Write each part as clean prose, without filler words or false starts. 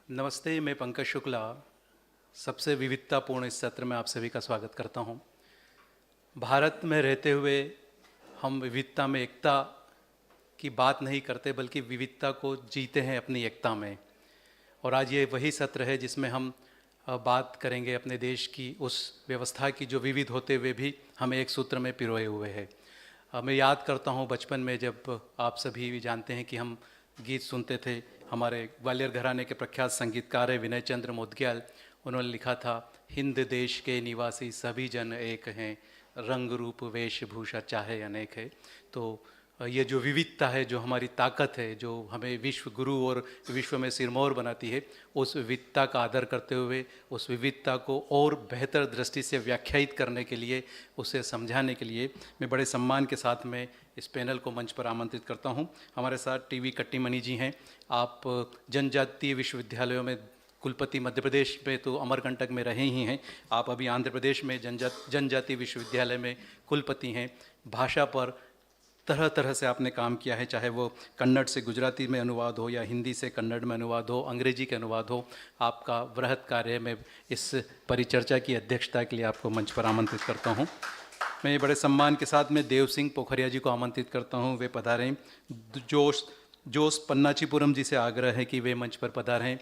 नमस्ते, मैं पंकज शुक्ला सबसे विविधतापूर्ण इस सत्र में आप सभी का स्वागत करता हूं। भारत में रहते हुए हम विविधता में एकता की बात नहीं करते बल्कि विविधता को जीते हैं अपनी एकता में। और आज ये वही सत्र है जिसमें हम बात करेंगे अपने देश की उस व्यवस्था की जो विविध होते हुए भी हमें एक सूत्र में पिरोए हुए है। मैं याद करता हूँ बचपन में जब आप सभी भी जानते हैं कि हम गीत सुनते थे। हमारे ग्वालियर घराने के प्रख्यात संगीतकार है विनय चंद्र मोदग्याल, उन्होंने लिखा था, हिंद देश के निवासी सभी जन एक हैं, रंग रूप वेशभूषा चाहे अनेक है। तो ये जो विविधता है, जो हमारी ताकत है, जो हमें विश्व गुरु और विश्व में सिरमौर बनाती है, उस विविधता का आदर करते हुए उस विविधता को और बेहतर दृष्टि से व्याख्यायित करने के लिए, उसे समझाने के लिए मैं बड़े सम्मान के साथ में इस पैनल को मंच पर आमंत्रित करता हूं। हमारे साथ टीवी कट्टीमणि जी हैं। आप जनजातीय विश्वविद्यालयों में कुलपति, मध्य प्रदेश में तो अमरकंटक में रहे ही हैं, आप अभी आंध्र प्रदेश में जनजातीय विश्वविद्यालय में कुलपति हैं। भाषा पर तरह तरह से आपने काम किया है, चाहे वो कन्नड़ से गुजराती में अनुवाद हो या हिंदी से कन्नड़ में अनुवाद हो, अंग्रेजी के अनुवाद हो। आपका वृहत कार्य में इस परिचर्चा की अध्यक्षता के लिए आपको मंच पर आमंत्रित करता हूँ। मैं बड़े सम्मान के साथ में देव सिंह पोखरिया जी को आमंत्रित करता हूँ, वे पधारें। जोश पन्नाचीपुरम जी से आग्रह है कि वे मंच पर पधारें।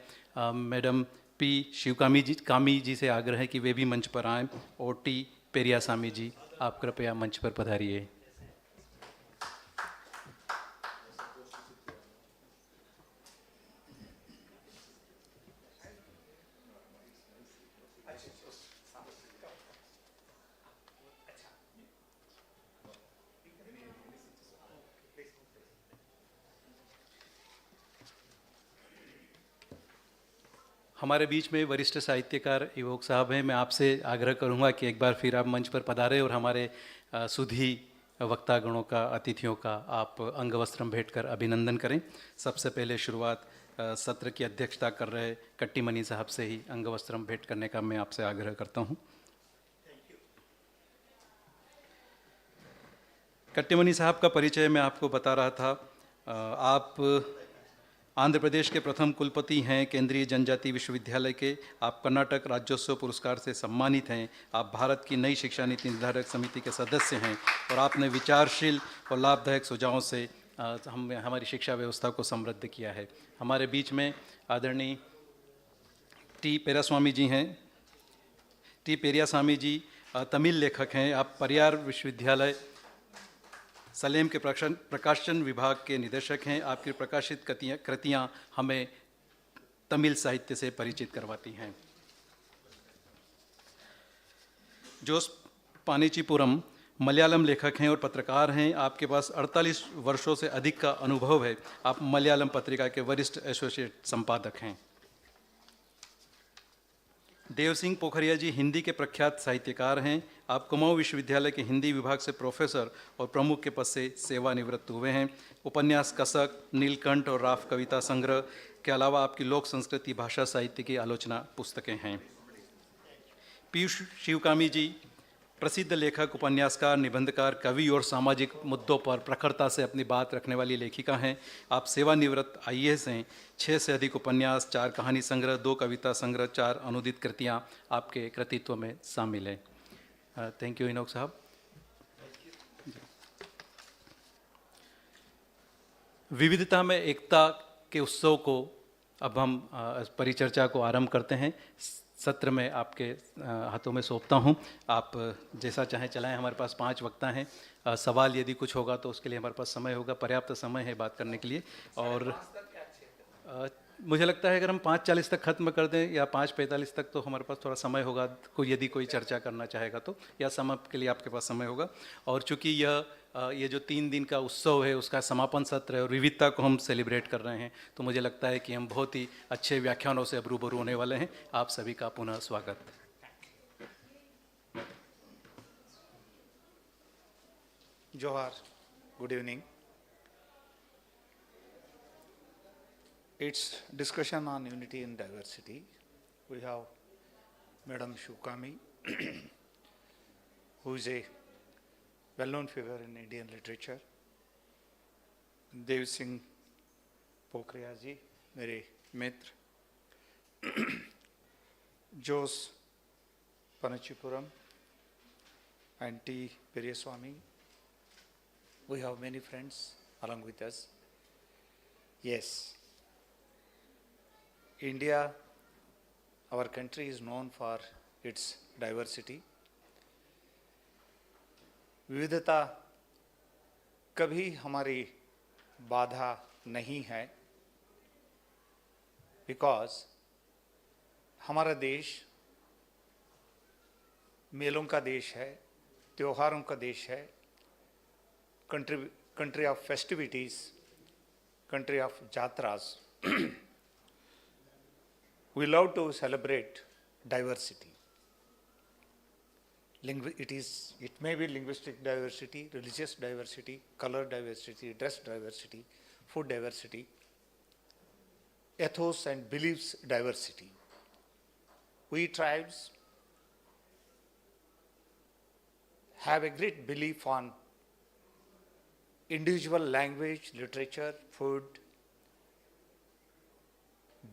मैडम पी कामी जी से आग्रह है कि वे भी मंच पर आएँ। और टी पेरियासामी जी, आप कृपया मंच पर पधारिए। हमारे बीच में वरिष्ठ साहित्यकार युवक साहब हैं। मैं आपसे आग्रह करूंगा कि एक बार फिर आप मंच पर पधारें और हमारे सुधी वक्तागणों का, अतिथियों का आप अंगवस्त्रम भेंटकर अभिनंदन करें। सबसे पहले शुरुआत सत्र की अध्यक्षता कर रहे कट्टीमणि साहब से ही अंगवस्त्रम भेंट करने का मैं आपसे आग्रह करता हूं। कट्टीमणि साहब का परिचय मैं आपको बता रहा था। आप आंध्र प्रदेश के प्रथम कुलपति हैं केंद्रीय जनजाति विश्वविद्यालय के। आप कर्नाटक राज्योत्सव पुरस्कार से सम्मानित हैं। आप भारत की नई शिक्षा नीति निर्धारक समिति के सदस्य हैं और आपने विचारशील और लाभदायक सुझावों से हमारी शिक्षा व्यवस्था को समृद्ध किया है। हमारे बीच में आदरणीय टी पेरियास्वामी जी हैं। टी पेरियास्वामी जी तमिल लेखक हैं। आप परियार विश्वविद्यालय सलेम के प्रकाशन विभाग के निदेशक हैं। आपकी प्रकाशित कृतियाँ हमें तमिल साहित्य से परिचित करवाती हैं। जोस पानीचीपुरम मलयालम लेखक हैं और पत्रकार हैं। आपके पास 48 वर्षों से अधिक का अनुभव है। आप मलयालम पत्रिका के वरिष्ठ एसोसिएट संपादक हैं। देव सिंह पोखरिया जी हिंदी के प्रख्यात साहित्यकार हैं। आप कुमाऊं विश्वविद्यालय के हिंदी विभाग से प्रोफेसर और प्रमुख के पद से सेवानिवृत्त हुए हैं। उपन्यास कसक, नीलकंठ और राफ कविता संग्रह के अलावा आपकी लोक संस्कृति भाषा साहित्य की आलोचना पुस्तकें हैं। पीयूष शिवकामी जी प्रसिद्ध लेखक, उपन्यासकार, निबंधकार, कवि और सामाजिक मुद्दों पर प्रखरता से अपनी बात रखने वाली लेखिका हैं। आप सेवानिवृत्त IAS हैं। 6 से अधिक उपन्यास, 4 कहानी संग्रह, 2 कविता संग्रह, 4 अनुदित कृतियाँ आपके कृतित्व में शामिल हैं। थैंक यू इनोक साहब। विविधता में एकता के उत्सव को अब हम परिचर्चा को आरंभ करते हैं। सत्र में आपके हाथों में सौंपता हूं। आप जैसा चाहें चलाएं। हमारे पास 5 वक्ता हैं। सवाल यदि कुछ होगा तो उसके लिए हमारे पास समय होगा, पर्याप्त समय है बात करने के लिए। और मुझे लगता है अगर हम 5:40 तक ख़त्म कर दें या 5:45 तक तो हमारे पास थोड़ा समय होगा, यदि कोई चर्चा करना चाहेगा तो, या समाप्त के लिए आपके पास समय होगा। और चूँकि ये जो 3 दिन का उत्सव है उसका समापन सत्र है और विविधता को हम सेलिब्रेट कर रहे हैं, तो मुझे लगता है कि हम बहुत ही अच्छे व्याख्यानों से अब रूबरू होने वाले हैं। आप सभी का पुनः स्वागत। Johar, good evening. It's discussion on unity and diversity. We have Madam Shukami, who is a well-known figure in Indian literature. Dev Singh पोखरिया जी मेरे मित्र, Jose Panachipuram and T. Peரியaswamy. We have many friends along with us. Yes, India, our country is known for its diversity. विविधता कभी हमारी बाधा नहीं है, because हमारा देश मेलों का देश है, त्योहारों का देश है, country of festivities, country of jatras. We love to celebrate diversity. It may be linguistic diversity, religious diversity, color diversity, dress diversity, food diversity, ethos and beliefs diversity. We tribes have a great belief on individual language, literature, food,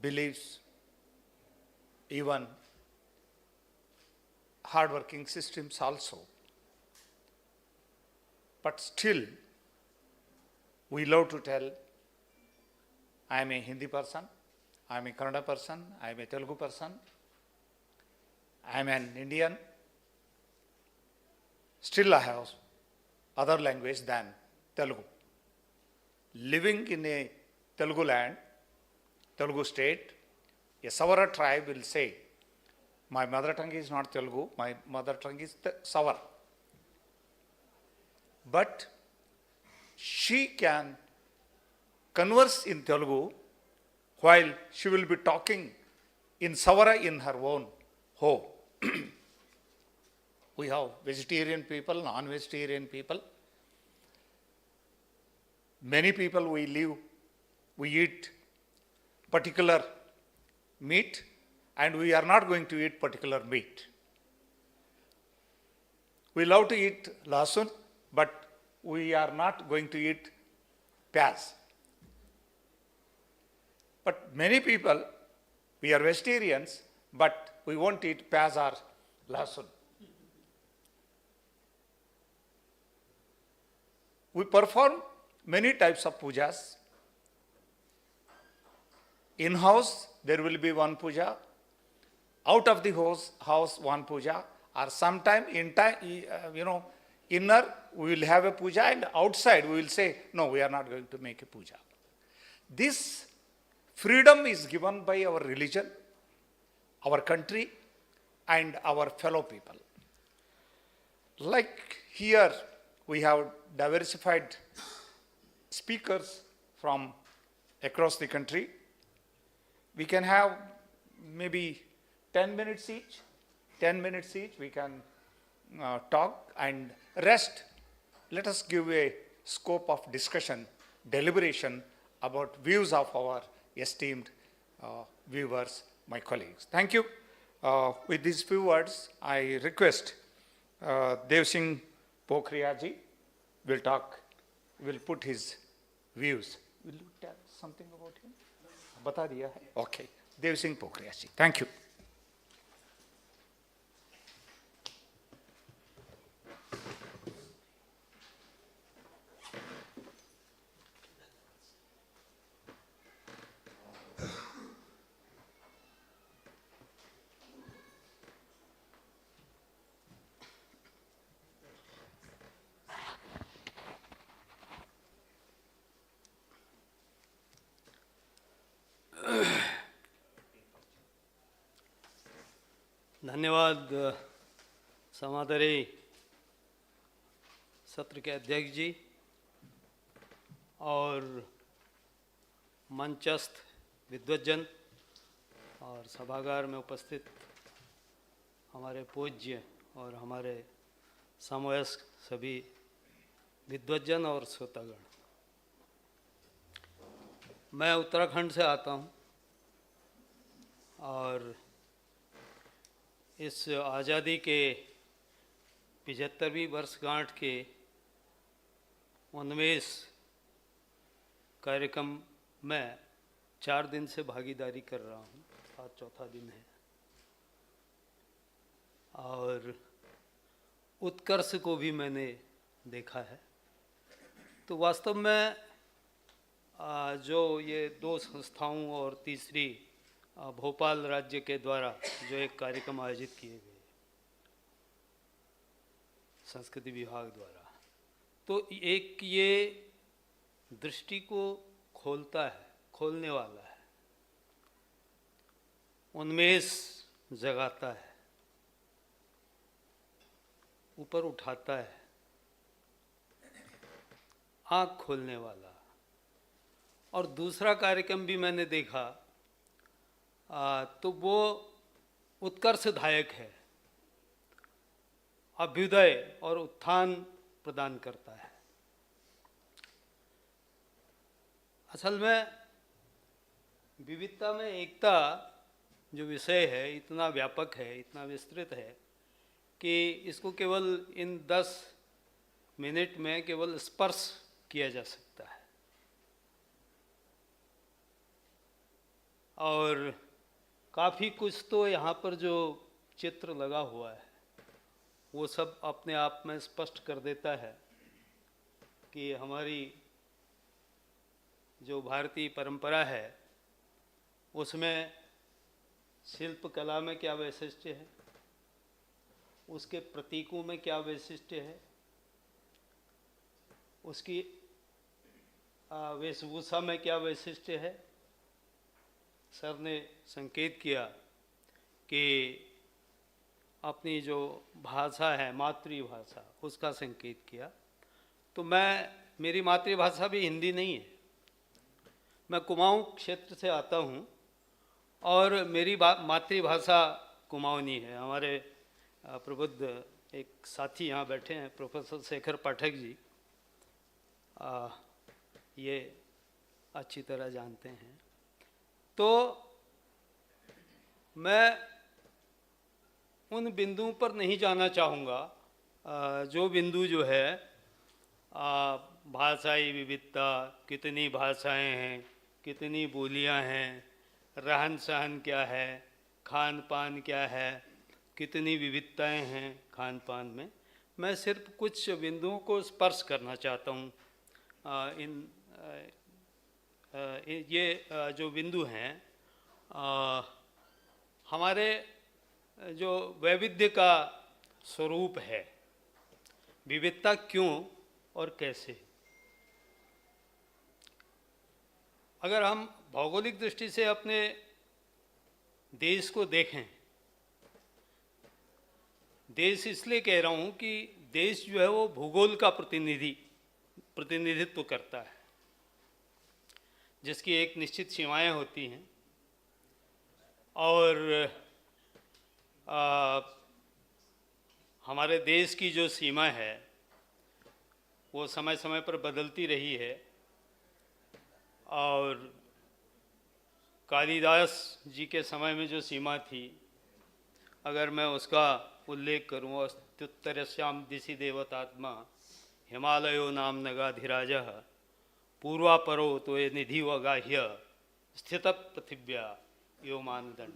beliefs, even hard-working systems also. But still, we love to tell, I am a Hindi person, I am a Kannada person, I am a Telugu person, I am an Indian. Still I have other language than Telugu. Living in a Telugu land, Telugu state, a Savara tribe will say, my mother tongue is not Telugu, my mother tongue is Savara. But she can converse in Telugu while she will be talking in Savara in her own home. We have vegetarian people, non-vegetarian people. Many people we eat particular meat, and we are not going to eat particular meat. We love to eat lasun, but we are not going to eat pyaz. But many people, we are vegetarians, but we won't eat pyaz or lasun. We perform many types of pujas. In-house, there will be one puja. Out of the house one puja. Or sometime inner, we will have a puja, and outside we will say, no, we are not going to make a puja. This freedom is given by our religion, our country, and our fellow people. Like here, we have diversified speakers from across the country. We can have maybe 10 minutes each. 10 minutes each, we can talk, and rest, let us give a scope of discussion, deliberation about views of our esteemed viewers, my colleagues. Thank you. With these few words, I request Dev Singh Pokhriyaji will put his views. Will you tell something about him? Bata diya hai? Okay. Dev Singh Pokhriyaji. Thank you. धन्यवाद समादरी सत्र के अध्यक्ष जी और मंचस्थ विद्वज्जन और सभागार में उपस्थित हमारे पूज्य और हमारे समवयस्क सभी विद्वज्जन और श्रोतागण। मैं उत्तराखंड से आता हूँ और इस आज़ादी के 75वीं वर्षगांठ के उन्मेष कार्यक्रम में 4 दिन से भागीदारी कर रहा हूँ। अर्थात चौथा दिन है, और उत्कर्ष को भी मैंने देखा है। तो वास्तव में जो ये दो संस्थाओं और तीसरी भोपाल राज्य के द्वारा जो एक कार्यक्रम आयोजित किए गए संस्कृति विभाग द्वारा, तो एक ये दृष्टि को खोलता है, खोलने वाला है, उन्मेष जगाता है, ऊपर उठाता है, आँख खोलने वाला। और दूसरा कार्यक्रम भी मैंने देखा तो वो उत्कर्षदायक है, अभ्युदय और उत्थान प्रदान करता है। असल में विविधता में एकता जो विषय है इतना व्यापक है, इतना विस्तृत है कि इसको केवल इन 10 मिनट में केवल स्पर्श किया जा सकता है। और काफ़ी कुछ तो यहाँ पर जो चित्र लगा हुआ है वो सब अपने आप में स्पष्ट कर देता है कि हमारी जो भारतीय परंपरा है उसमें शिल्पकला में क्या वैशिष्ट्य है, उसके प्रतीकों में क्या वैशिष्ट्य है, उसकी वेशभूषा में क्या वैशिष्ट्य है। सर ने संकेत किया कि अपनी जो भाषा है मातृभाषा उसका संकेत किया। तो मेरी मातृभाषा भी हिंदी नहीं है, मैं कुमाऊं क्षेत्र से आता हूं और मेरी मातृभाषा कुमाऊनी है। हमारे प्रबुद्ध एक साथी यहाँ बैठे हैं, प्रोफेसर शेखर पाठक जी, ये अच्छी तरह जानते हैं। तो मैं उन बिंदुओं पर नहीं जाना चाहूँगा जो बिंदु जो है भाषाई विविधता, कितनी भाषाएं हैं, कितनी बोलियां हैं, रहन सहन क्या है, खान पान क्या है, कितनी विविधताएं हैं खान पान में। मैं सिर्फ कुछ बिंदुओं को स्पर्श करना चाहता हूँ। ये जो बिंदु हैं हमारे जो वैविध्य का स्वरूप है, विविधता क्यों और कैसे। अगर हम भौगोलिक दृष्टि से अपने देश को देखें, देश इसलिए कह रहा हूँ कि देश जो है वो भूगोल का प्रतिनिधित्व करता है, जिसकी एक निश्चित सीमाएं होती हैं। और हमारे देश की जो सीमा है वो समय समय पर बदलती रही है। और कालिदास जी के समय में जो सीमा थी, अगर मैं उसका उल्लेख करूँ, अत्युत्तरस्याम दिशि देवतात्मा हिमालयो नाम नगाधिराजः पूर्वापरो तो ये निधि वगाह्य स्थित पृथिव्या यो मानदंड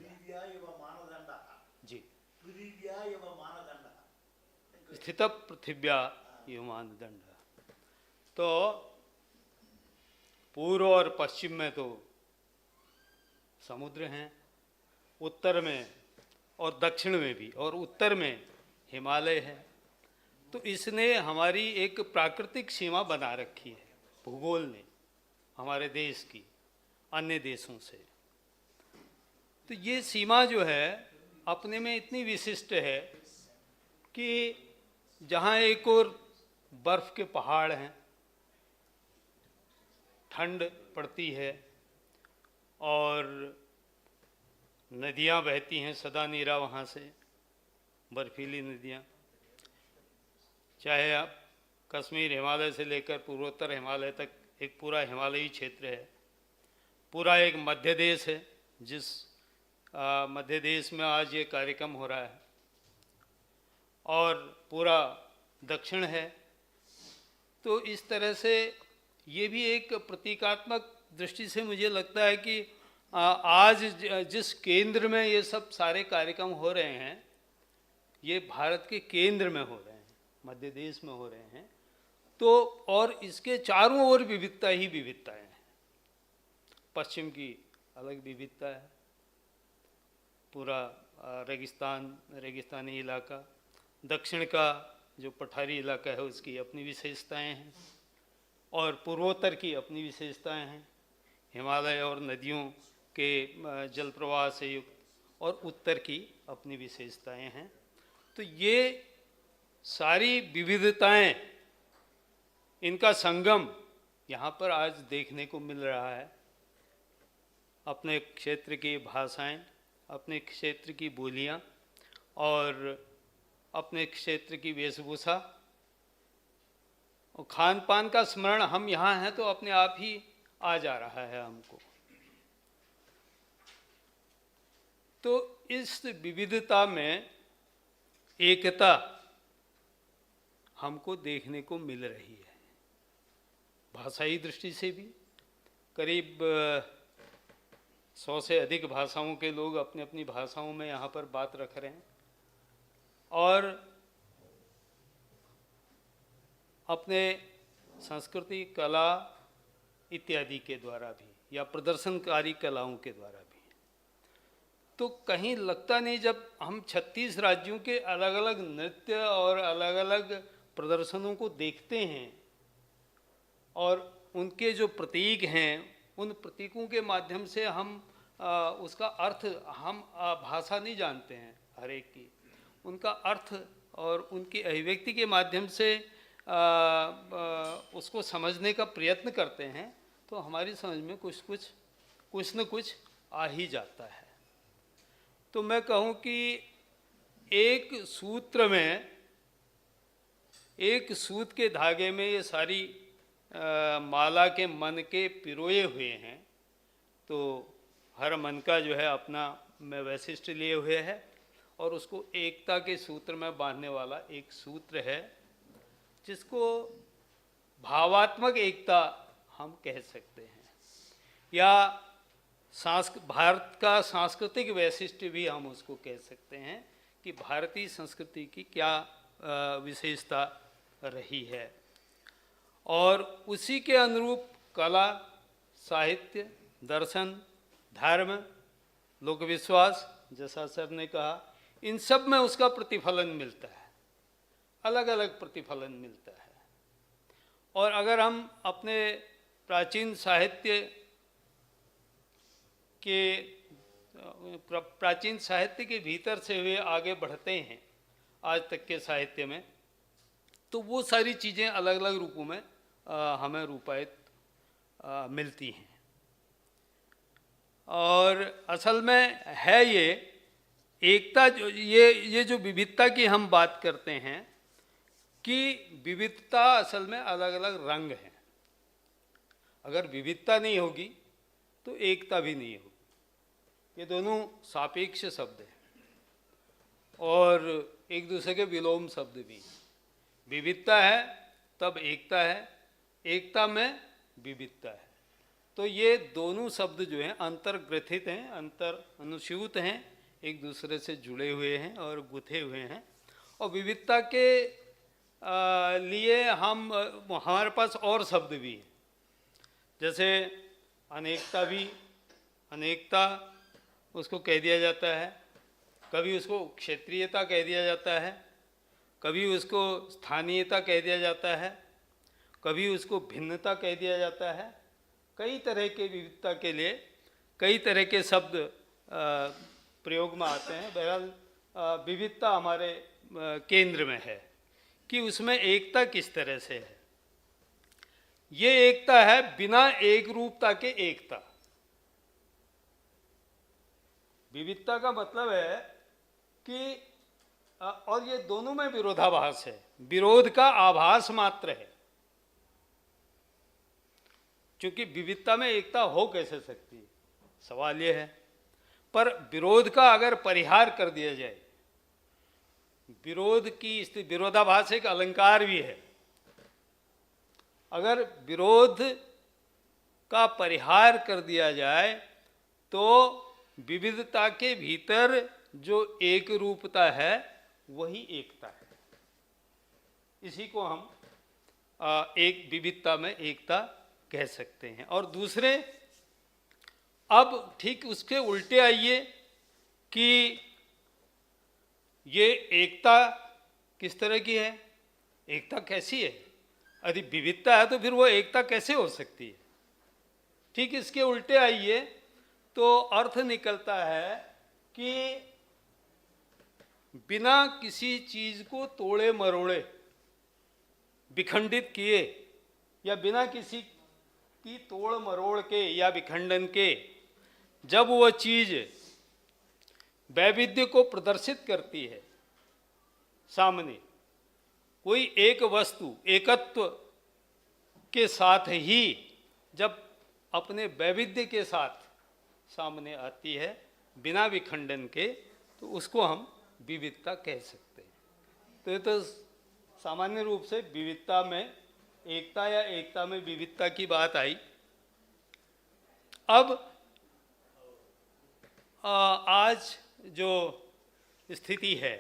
जी स्थित पृथिव्या यो मानदंड। तो पूर्व और पश्चिम में तो समुद्र हैं, उत्तर में और दक्षिण में भी, और उत्तर में हिमालय है। तो इसने हमारी एक प्राकृतिक सीमा बना रखी है, भूगोल ने हमारे देश की अन्य देशों से। तो ये सीमा जो है अपने में इतनी विशिष्ट है कि जहाँ एक और बर्फ़ के पहाड़ हैं, ठंड पड़ती है और नदियाँ बहती हैं सदा नीरा वहाँ से, बर्फीली नदियाँ। चाहे आप कश्मीर हिमालय से लेकर पूर्वोत्तर हिमालय तक एक पूरा हिमालयी क्षेत्र है, पूरा एक मध्य देश है, जिस मध्य देश में आज ये कार्यक्रम हो रहा है, और पूरा दक्षिण है। तो इस तरह से ये भी एक प्रतीकात्मक दृष्टि से मुझे लगता है कि आज जिस केंद्र में ये सब सारे कार्यक्रम हो रहे हैं, ये भारत के केंद्र में हो रहे हैं, मध्य देश में हो रहे हैं, तो और इसके चारों ओर विविधता ही विविधताएं हैं। पश्चिम की अलग विविधता है, पूरा रेगिस्तानी इलाका, दक्षिण का जो पठारी इलाका है उसकी अपनी विशेषताएं हैं, और पूर्वोत्तर की अपनी विशेषताएं हैं, हिमालय और नदियों के जल प्रवाह से युक्त, और उत्तर की अपनी विशेषताएं हैं। तो ये सारी विविधताएं, इनका संगम यहाँ पर आज देखने को मिल रहा है। अपने क्षेत्र की भाषाएं, अपने क्षेत्र की बोलियां और अपने क्षेत्र की वेशभूषा और खान पान का स्मरण हम यहाँ हैं तो अपने आप ही आ जा रहा है हमको। तो इस विविधता में एकता हमको देखने को मिल रही है। भाषाई दृष्टि से भी करीब 100 से अधिक भाषाओं के लोग अपनी अपनी भाषाओं में यहाँ पर बात रख रहे हैं, और अपने संस्कृति, कला इत्यादि के द्वारा भी, या प्रदर्शनकारी कलाओं के द्वारा भी। तो कहीं लगता नहीं, जब हम 36 राज्यों के अलग अलग नृत्य और अलग अलग प्रदर्शनों को देखते हैं और उनके जो प्रतीक हैं, उन प्रतीकों के माध्यम से हम उसका अर्थ, हम भाषा नहीं जानते हैं हर एक की, उनका अर्थ और उनकी अभिव्यक्ति के माध्यम से उसको समझने का प्रयत्न करते हैं, तो हमारी समझ में कुछ न कुछ आ ही जाता है। तो मैं कहूँ कि एक सूत्र में, एक सूत के धागे में ये सारी माला के मन के पिरोए हुए हैं। तो हर मन का जो है अपना में वैशिष्ट लिए हुए है, और उसको एकता के सूत्र में बांधने वाला एक सूत्र है, जिसको भावात्मक एकता हम कह सकते हैं, या भारत का सांस्कृतिक वैशिष्ट्य भी हम उसको कह सकते हैं कि भारतीय संस्कृति की क्या विशेषता रही है। और उसी के अनुरूप कला, साहित्य, दर्शन, धर्म, लोक विश्वास, जैसा सर ने कहा, इन सब में उसका प्रतिफलन मिलता है, अलग अलग प्रतिफलन मिलता है। और अगर हम अपने प्राचीन साहित्य के भीतर से हुए आगे बढ़ते हैं आज तक के साहित्य में, तो वो सारी चीज़ें अलग अलग रूपों में हमें रूपायित मिलती हैं। और असल में है ये एकता, जो ये जो विविधता की हम बात करते हैं, कि विविधता असल में अलग अलग रंग हैं। अगर विविधता नहीं होगी तो एकता भी नहीं होगी। ये दोनों सापेक्ष शब्द हैं और एक दूसरे के विलोम शब्द भी हैं। विविधता है तब एकता है, एकता में विविधता है। तो ये दोनों शब्द जो हैं अंतर्ग्रथित हैं, अंतर अनुस्यूत हैं, एक दूसरे से जुड़े हुए हैं और गुथे हुए हैं। और विविधता के लिए हमारे पास और शब्द भी हैं, जैसे अनेकता भी, अनेकता उसको कह दिया जाता है, कभी उसको क्षेत्रीयता कह दिया जाता है, कभी उसको स्थानीयता कह दिया जाता है, कभी उसको भिन्नता कह दिया जाता है। कई तरह के विविधता के लिए कई तरह के शब्द प्रयोग में आते हैं। बहरहाल विविधता हमारे केंद्र में है कि उसमें एकता किस तरह से है। ये एकता है बिना एक रूपता के एकता। विविधता का मतलब है कि और ये दोनों में विरोधाभास है, विरोध का आभास मात्र है, क्योंकि विविधता में एकता हो कैसे सकती है, सवाल ये है। पर विरोध का अगर परिहार कर दिया जाए, विरोध की स्थिति, विरोधाभास एक अलंकार भी है, अगर विरोध का परिहार कर दिया जाए तो विविधता के भीतर जो एक रूपता है वही एकता है। इसी को हम एक विविधता में एकता कह सकते हैं। और दूसरे, अब ठीक उसके उल्टे आइए कि ये एकता किस तरह की है, एकता कैसी है? यदि विविधता है तो फिर वो एकता कैसे हो सकती है? ठीक इसके उल्टे आइए तो अर्थ निकलता है कि बिना किसी चीज को तोड़े मरोड़े, विखंडित किए, या बिना किसी की तोड़ मरोड़ के या विखंडन के जब वो चीज वैविध्य को प्रदर्शित करती है सामने, कोई एक वस्तु एकत्व के साथ ही जब अपने वैविध्य के साथ सामने आती है बिना विखंडन के, तो उसको हम विविधता कह सकते हैं। तो ये तो सामान्य रूप से विविधता में एकता या एकता में विविधता की बात आई। अब आज जो स्थिति है,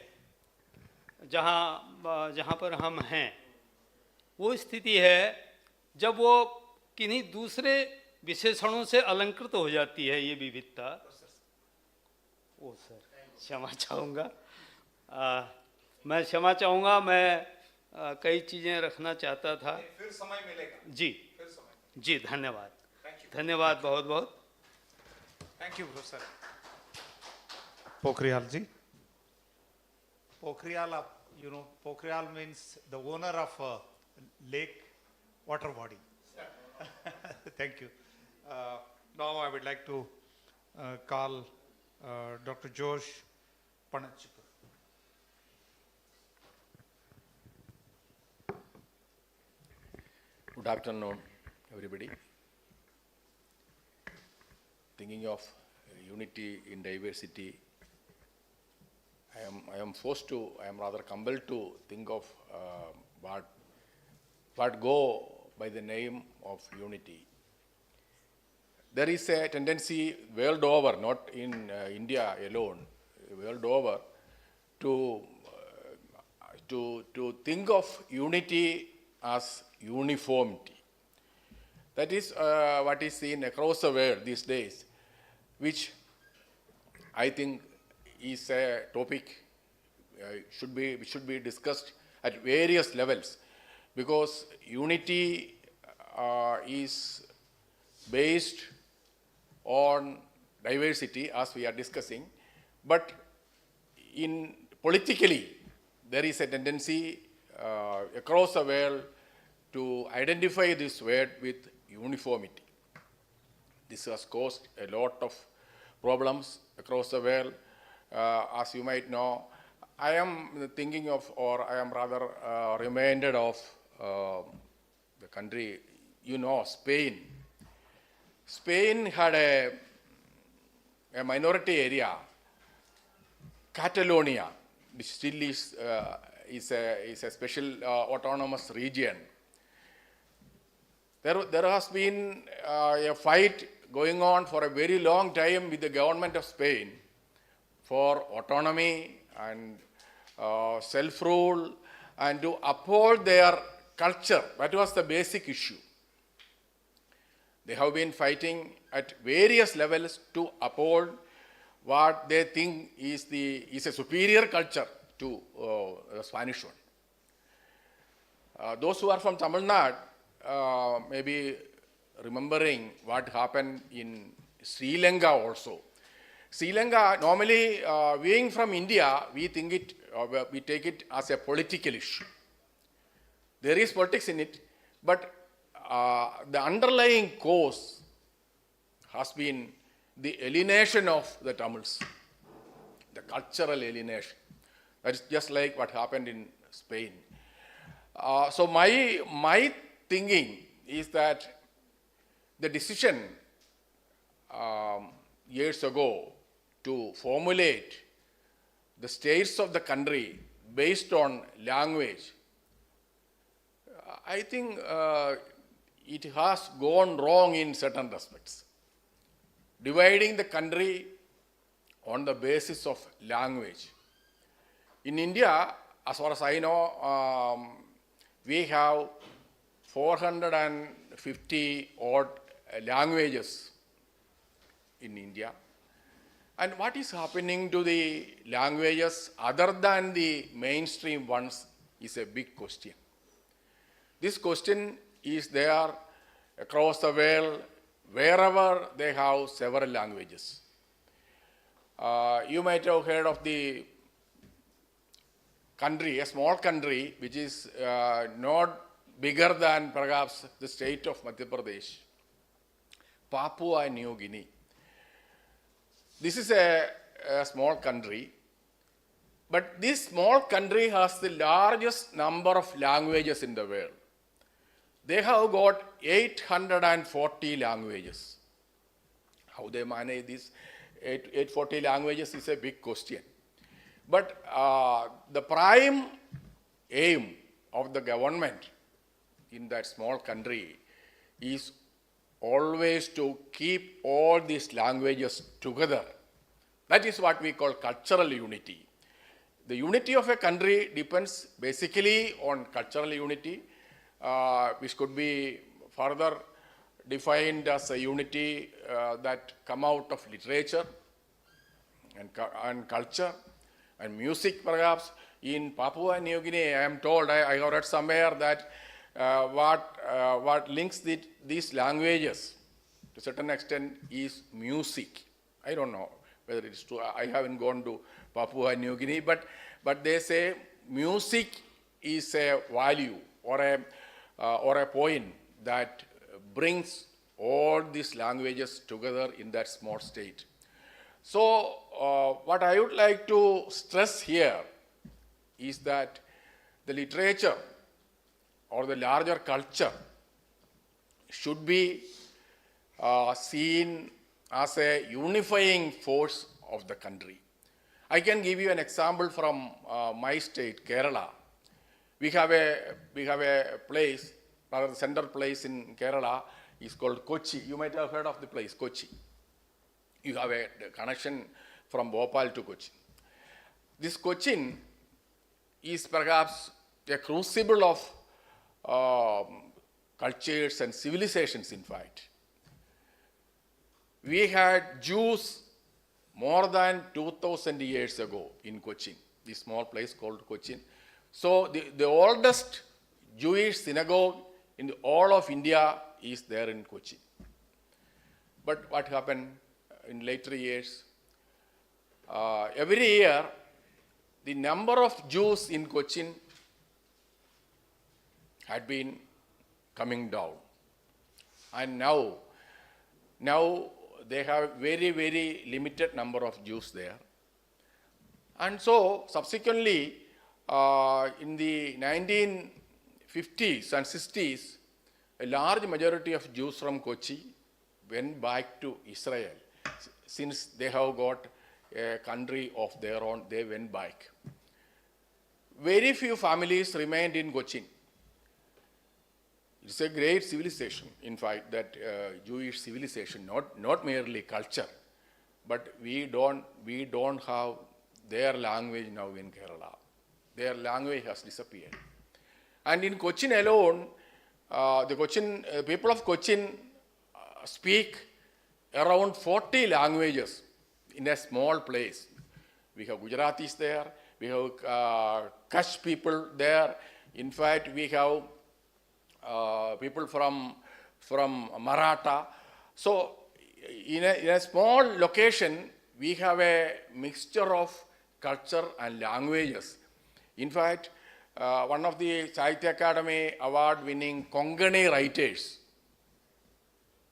जहाँ पर हम हैं, वो स्थिति है जब वो किन्हीं दूसरे विशेषणों से अलंकृत हो जाती है ये विविधता। ओ सर, क्षमा चाहूँगा, मैं क्षमा चाहूँगा, मैं कई चीज़ें रखना चाहता था। फिर समय मिलेगा जी, फिर समय। जी, धन्यवाद, धन्यवाद बहुत बहुत। Thank you, Professor. Pokhriyal ji. Pokhriyal, Pokhriyal means the owner of lake water body. Thank you. Now I would like to call Dr. Josh Panachipur. Good afternoon, everybody. Thinking of unity in diversity, I am rather compelled to think of what go by the name of unity. There is a tendency world over, not in India alone, world over, to think of unity as uniformity. That is what is seen across the world these days, which I think is a topic should be discussed at various levels, because unity is based on diversity, as we are discussing, but in politically there is a tendency across the world to identify this word with uniformity. This has caused a lot of problems across the world. As you might know, I am thinking of, or I am rather reminded of the country, Spain. Spain had a minority area, Catalonia, which still is a special autonomous region. There has been a fight going on for a very long time with the government of Spain for autonomy and self-rule and to uphold their culture. That was the basic issue. They have been fighting at various levels to uphold what they think is a superior culture to the Spanish one. Those who are from Tamil Nadu may be remembering what happened in Sri Lanka also. Sri Lanka, normally being from India, we take it as a political issue. There is politics in it, but the underlying cause has been the alienation of the Tamils, the cultural alienation. That is just like what happened in Spain. So my thinking is that the decision years ago to formulate the states of the country based on language, I think it has gone wrong in certain respects. dividing the country on the basis of language. In India, as far as I know, we have 450 odd languages in India. And what is happening to the languages other than the mainstream ones is a big question. This question is there across the world, wherever they have several languages. You might have heard of the country, a small country, which is not bigger than perhaps the state of Madhya Pradesh, Papua New Guinea. This is a small country, but this small country has the largest number of languages in the world. They have got 840 languages. How they manage these 840 languages is a big question. But the prime aim of the government in that small country is always to keep all these languages together. That is what we call cultural unity. The unity of a country depends basically on cultural unity, which could be further defined as a unity that come out of literature and culture and music perhaps. In Papua New Guinea, I am told, I have read somewhere that what links these languages to a certain extent is music. I don't know whether it's true. I haven't gone to Papua New Guinea, but they say music is a value or a point that brings all these languages together in that small state. So what I would like to stress here is that the literature or the larger culture should be seen as a unifying force of the country. I can give you an example from my state, Kerala. We have a place, rather the center place in Kerala is called Kochi. You might have heard of the place, Kochi. You have a connection from Bhopal to Kochi. This Cochin is perhaps a crucible of cultures and civilizations, in fact. We had Jews more than 2,000 years ago in Cochin, this small place called Cochin. So the oldest Jewish synagogue in all of India is there in Cochin. But what happened in later years? Every year, the number of Jews in Cochin had been coming down. And now they have very, very limited number of Jews there. And so subsequently, in the 1950s and 60s, a large majority of Jews from Kochi went back to Israel. Since they have got a country of their own, they went back. Very few families remained in Cochin. It's a great civilization, in fact, that Jewish civilization, not merely culture, but we don't have their language now in Kerala. Their language has disappeared. And in Cochin alone, the people of Cochin speak around 40 languages in a small place. We have Gujaratis there, we have Kutch people there. In fact, we have people from Maratha. So in a small location, we have a mixture of culture and languages. In fact, one of the Sahitya Academy award-winning Konkani writers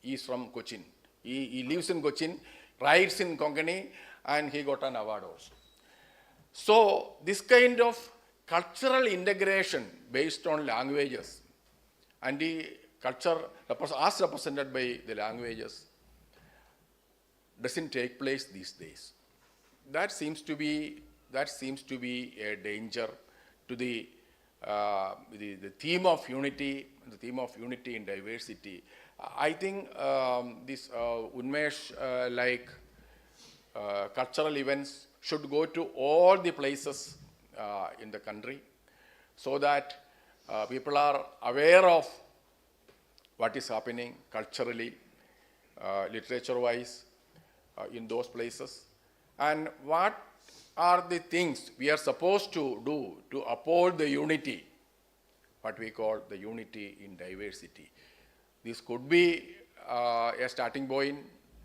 is from Cochin. He lives in Cochin, writes in Konkani, and he got an award also. So this kind of cultural integration based on languages and the culture as represented by the languages doesn't take place these days. That seems to be a danger to the theme of unity in diversity, I think this Unmesh like cultural events should go to all the places in the country so that people are aware of what is happening culturally, literature-wise in those places, and what are the things we are supposed to do to uphold the unity, what we call the unity in diversity. This could be a starting point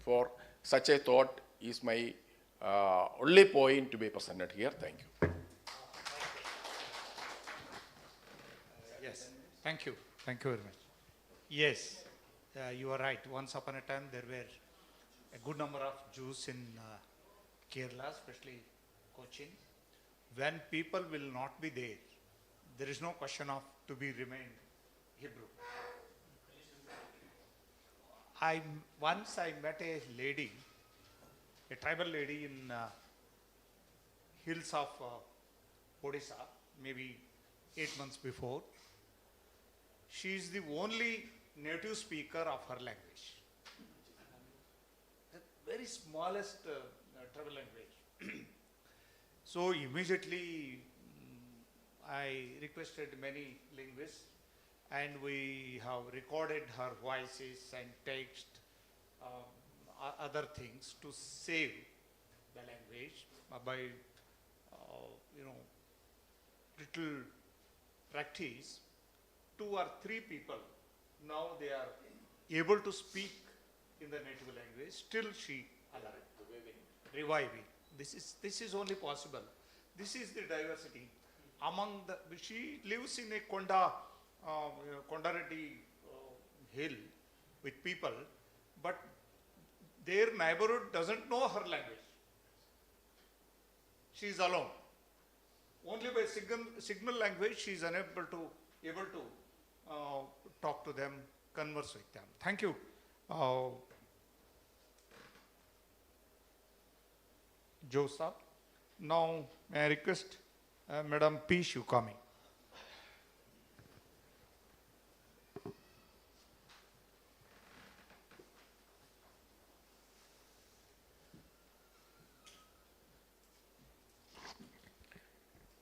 for such a thought is my only point to be presented here. Thank you. Yes, thank you. Thank you very much. Yes, you are right. Once upon a time, there were a good number of Jews in Kerala, especially Cochin. When people will not be there, there is no question of to be remain Hebrew. Once I met a lady, a tribal lady in hills of Odisha, maybe 8 months before. She is the only native speaker of her language. The very smallest tribal language. So immediately I requested many linguists, and we have recorded her voices and text, other things to save the language by little practice. 2 or 3 people now they are able to speak in the native language. Still she alive, reviving. This is only possible. This is the diversity among the. She lives in a Kondarati hill with people, but their neighborhood doesn't know her language. She is alone. Only by signal language she is able to talk to them, converse with them. Thank you. Joseph. Now may I request Madam P. Shukami.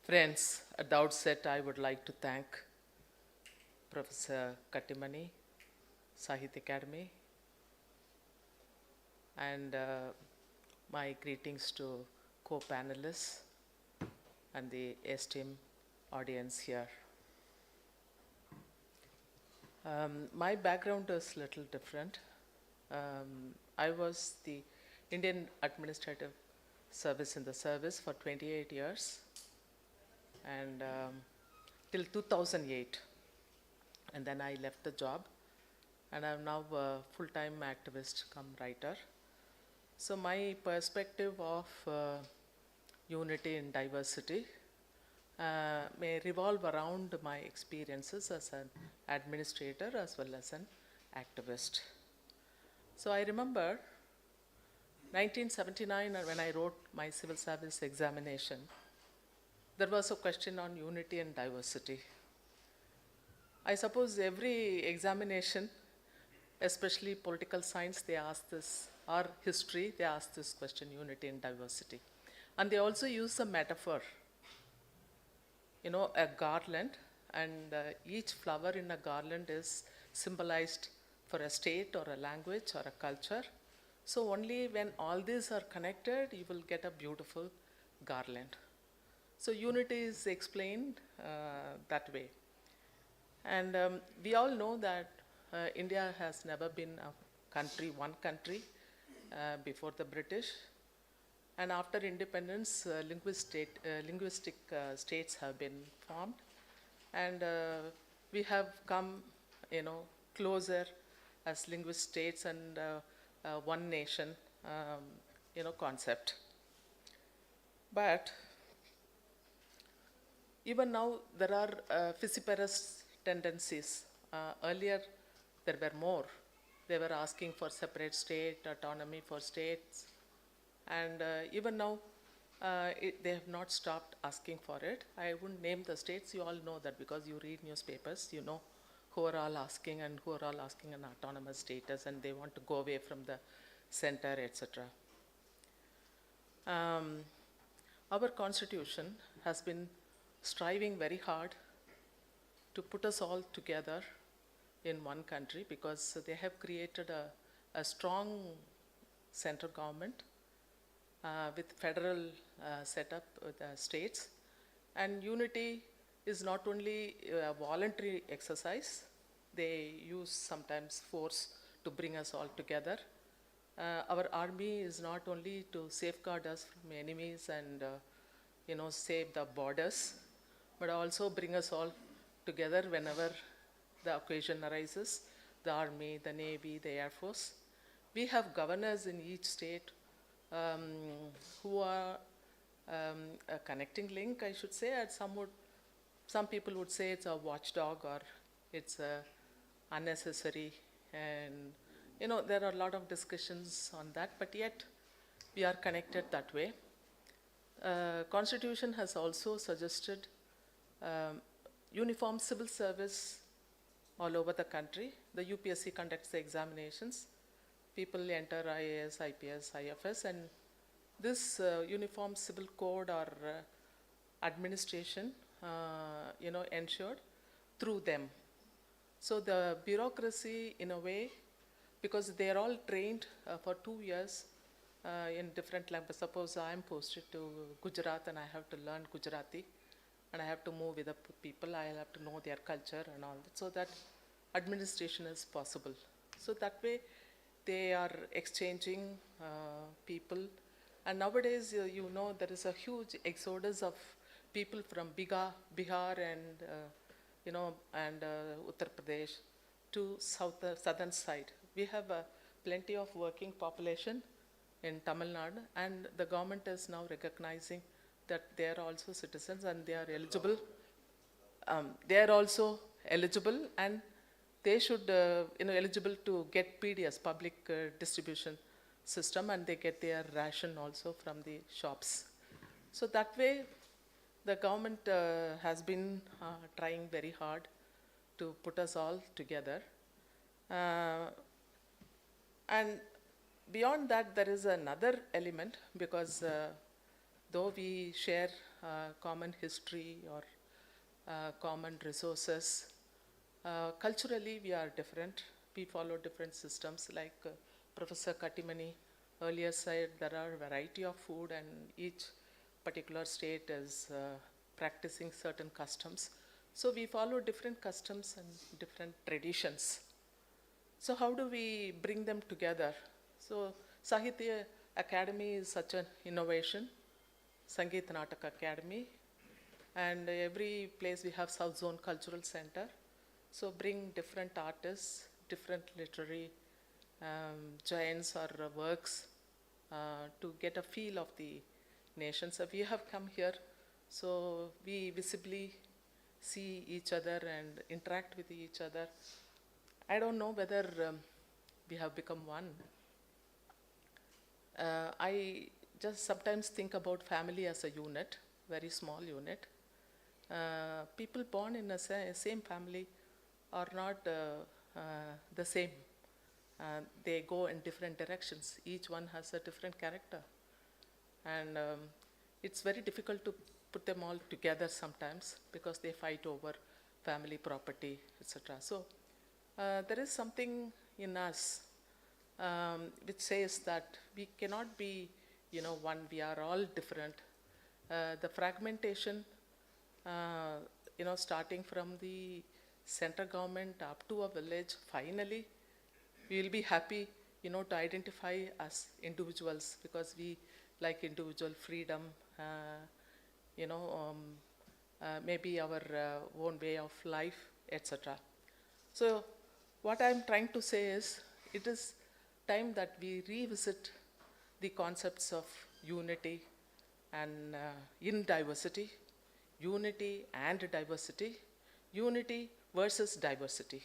Friends, at the outset, I would like to thank Professor Kattimani, Sahitya Academy, and my greetings to co-panelists and the esteemed audience here. My background is a little different. I was the Indian Administrative Service in the service for 28 years and till 2008. And then I left the job, and I'm now a full-time activist come writer. So my perspective of unity and diversity may revolve around my experiences as an administrator as well as an activist. So I remember 1979 when I wrote my civil service examination, there was a question on unity and diversity. I suppose every examination, especially political science, they ask this, or history, they ask this question, unity and diversity. And they also use a metaphor, a garland, and each flower in a garland is symbolized for a state or a language or a culture. So only when all these are connected, you will get a beautiful garland. So unity is explained that way. And we all know that India has never been a country, one country before the British. And after independence, linguistic states have been formed. And we have come, closer as linguistic states and one nation, concept. But even now, there are fissiparous tendencies. Earlier, there were more. They were asking for separate state, autonomy for states. And even now, they have not stopped asking for it. I wouldn't name the states. You all know that because you read newspapers. You know who are all asking and who are all asking an autonomous status and they want to go away from the center, etc. Our constitution has been striving very hard to put us all together in one country because they have created a strong central government with federal setup with the states. And unity is not only a voluntary exercise, they use sometimes force to bring us all together. Our army is not only to safeguard us from enemies and save the borders, but also bring us all together whenever the occasion arises, the army, the navy, the air force. We have governors in each state who are a connecting link, I should say, and some people would say it's a watchdog or it's unnecessary, and there are a lot of discussions on that, but yet we are connected that way. Constitution has also suggested uniform civil service all over the country. The UPSC conducts the examinations. People enter IAS, IPS, IFS, and this uniform civil code or administration, ensured through them. So the bureaucracy, in a way, because they are all trained for 2 years in different languages. Suppose I am posted to Gujarat and I have to learn Gujarati and I have to move with the people, I have to know their culture and all that, so that administration is possible. So that way they are exchanging people. And nowadays, there is a huge exodus of people from Bihar and, Uttar Pradesh to southern side. We have plenty of working population in Tamil Nadu, and the government is now recognizing that they are also citizens and they are eligible. They are also eligible, and they should, eligible to get PDS, public distribution system, and they get their ration also from the shops. So that way, the government has been trying very hard to put us all together. And beyond that, there is another element, because though we share common history or common resources, culturally we are different. We follow different systems. Like Professor Kattimani earlier said, there are a variety of food and each particular state is practicing certain customs. So we follow different customs and different traditions. So how do we bring them together? So Sahitya Academy is such an innovation, Sangeet Natak Academy, and every place we have South Zone Cultural Center. So bring different artists, different literary giants or works to get a feel of the nation. So we have come here, so we visibly see each other and interact with each other. I don't know whether we have become one. I just sometimes think about family as a unit, very small unit. People born in a same family are not the same. They go in different directions. Each one has a different character. And it's very difficult to put them all together sometimes because they fight over family property, etc. So there is something in us which says that we cannot be, one. We are all different. The fragmentation, starting from the central government up to a village, finally, we will be happy, to identify as individuals because we like individual freedom, maybe our own way of life, etc. So what I'm trying to say is, it is time that we revisit the concepts of unity and in diversity, unity and diversity, unity versus diversity.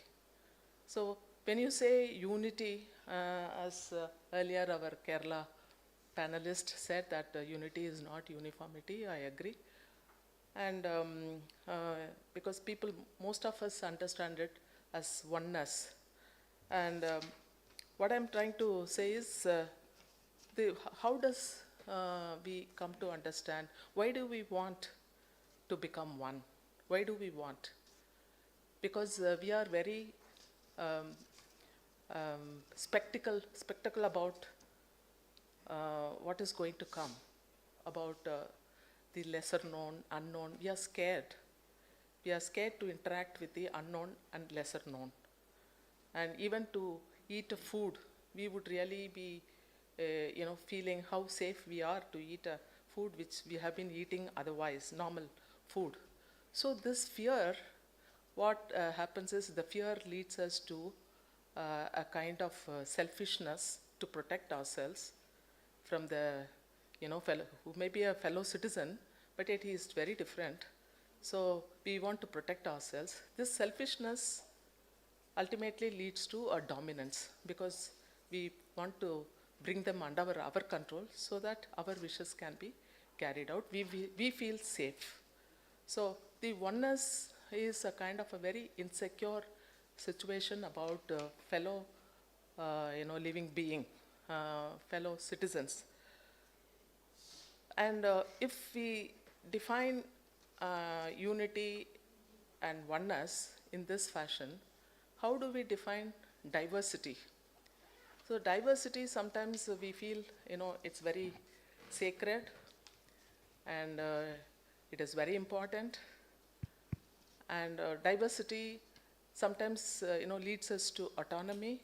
So when you say unity, as earlier our Kerala panelist said that unity is not uniformity, I agree. And because people, most of us understand it as oneness. And what I'm trying to say is, how does we come to understand why do we want to become one? Why do we want? Because we are very um, spectacle about what is going to come, about the lesser known, unknown. We are scared. We are scared to interact with the unknown and lesser known. And even to eat a food, we would really be, feeling how safe we are to eat a food which we have been eating otherwise, normal food. So this fear, what happens is the fear leads us to a kind of selfishness to protect ourselves from the, fellow, who may be a fellow citizen, but yet he is very different. So we want to protect ourselves. This selfishness ultimately leads to a dominance because we want to bring them under our control so that our wishes can be carried out. We feel safe. So the oneness is a kind of a very insecure situation about fellow, living being, fellow citizens. And if we define unity and oneness in this fashion, how do we define diversity? So diversity, sometimes we feel, it's very sacred and it is very important. And diversity sometimes, leads us to autonomy.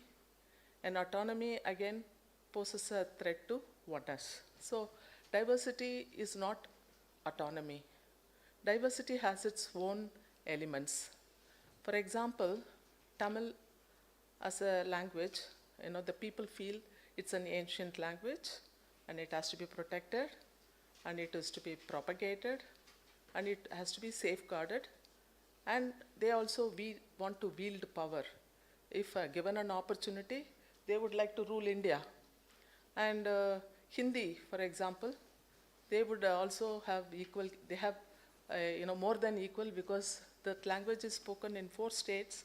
And autonomy, again, poses a threat to oneness. So diversity is not autonomy. Diversity has its own elements. For example, Tamil as a language, the people feel it's an ancient language and it has to be protected and it is to be propagated and it has to be safeguarded. And they also want to wield power. If given an opportunity, they would like to rule India. And Hindi, for example, they would also have equal, they have more than equal because the language is spoken in 4 states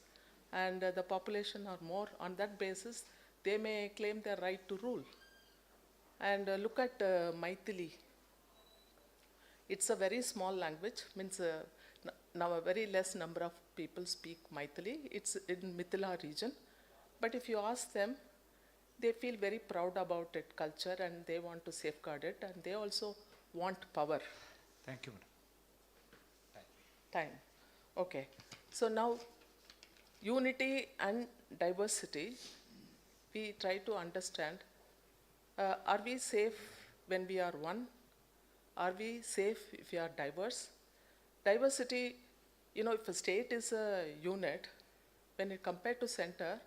and the population are more. On that basis, they may claim their right to rule. And look at Maithili. It's a very small language, means now a very less number of people speak Maithili. It's in Mithila region. But if you ask them, they feel very proud about it, culture, and they want to safeguard it, and they also want power. Thank you, madam. Time. Okay. So now, unity and diversity, we try to understand, are we safe when we are one? Are we safe if we are diverse? Diversity, if a state is a unit, when it compared to center,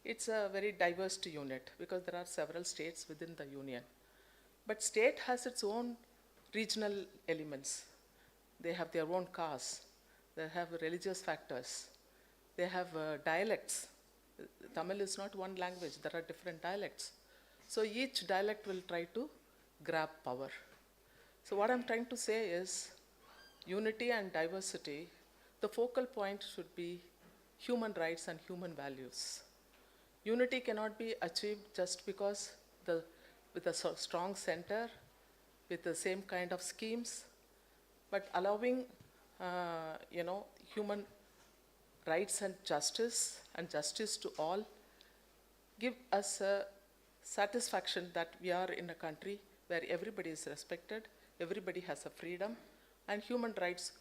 it's a very diverse unit because there are several states within the union. But state has its own regional elements. They have their own castes. They have religious factors. They have dialects. Tamil is not one language. There are different dialects. So each dialect will try to grab power. So what I'm trying to say is unity and diversity, the focal point should be human rights and human values. Unity cannot be achieved just because with a strong center, with the same kind of schemes, but allowing human rights and justice to all give us a satisfaction that we are in a country where everybody is respected, everybody has a freedom, and human rights,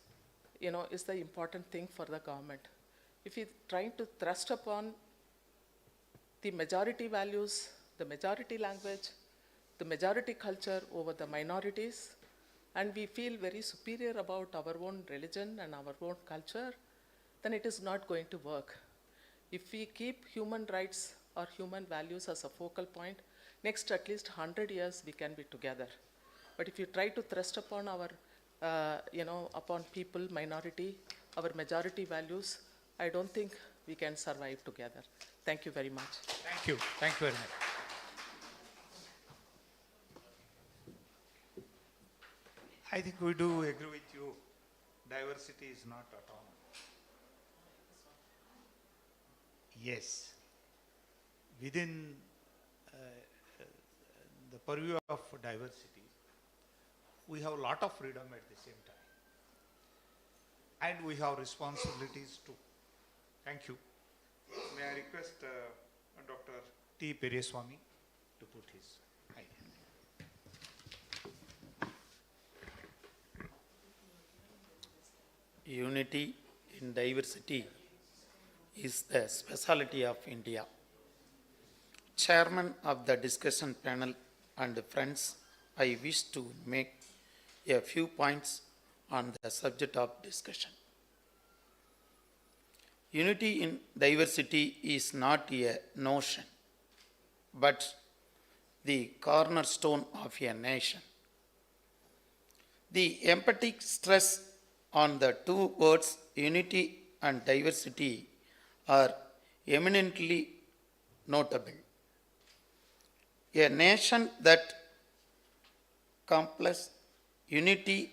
is the important thing for the government. If you're trying to thrust upon the majority values, the majority language, the majority culture over the minorities, and we feel very superior about our own religion and our own culture, then it is not going to work. If we keep human rights or human values as a focal point, next at least 100 years we can be together. But if you try to thrust upon our, upon people, minority, our majority values, I don't think we can survive together. Thank you very much. Thank you. Thank you very much. I think we do agree with you. Diversity is not autonomy. Yes. Within the purview of diversity, we have a lot of freedom at the same time. And we have responsibilities too. Thank you. May I request Dr. T. Pereswamy to put his idea. Unity in diversity is the specialty of India. Chairman of the discussion panel and friends, I wish to make a few points on the subject of discussion. Unity in diversity is not a notion, but the cornerstone of a nation. The emphatic stress on the two words unity and diversity are eminently notable. A nation that complex unity,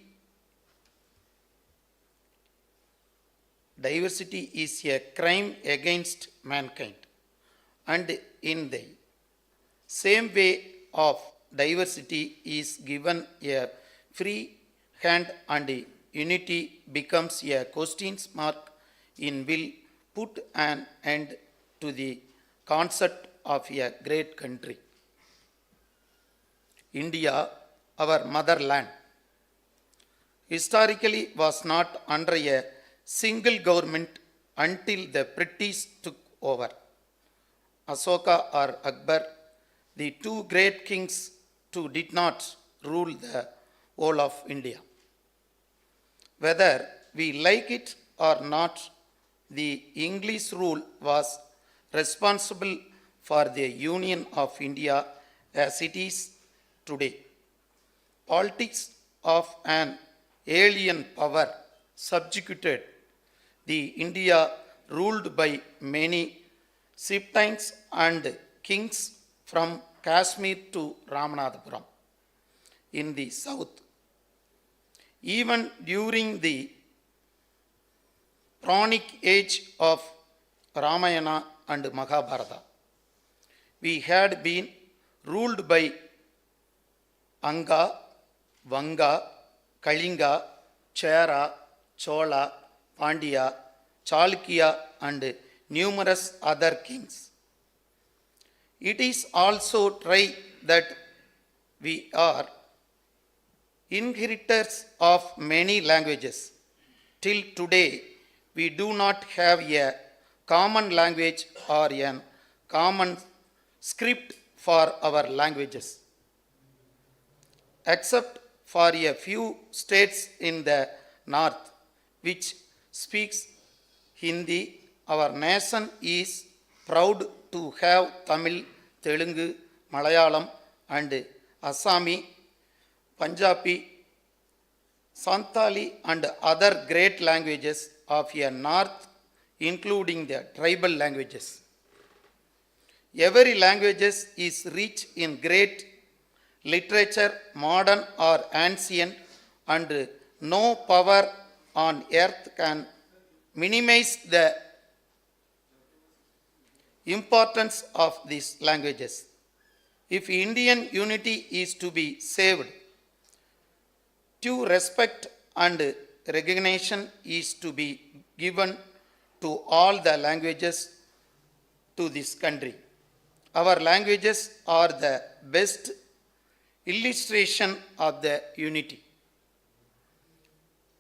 diversity is a crime against mankind, and in the same way of diversity is given a free hand and unity becomes a question mark in will put an end to the concept of a great country. India, our motherland, historically was not under a single government until the British took over. Asoka or Akbar, the two great kings who did not rule the whole of India. Whether we like it or not, the English rule was responsible for the union of India as it is today. Politics of an alien power subjugated the India ruled by many chieftains and kings from Kashmir to Ramanathapuram in the south. Even during the Puranic age of Ramayana and Mahabharata, we had been ruled by Anga, Vanga, Kalinga, Chera, Chola, Pandya, Chalukya and numerous other kings. It is also true that we are inheritors of many languages. Till today, we do not have a common language or a common script for our languages. Except for a few states in the north which speaks Hindi, our nation is proud to have Tamil, Telugu, Malayalam and Assami, Punjabi, Santali and other great languages of a north, including the tribal languages. Every language is rich in great literature, modern or ancient, and no power on earth can minimize the importance of these languages. If Indian unity is to be saved, due respect and recognition is to be given to all the languages to this country. Our languages are the best illustration of the unity.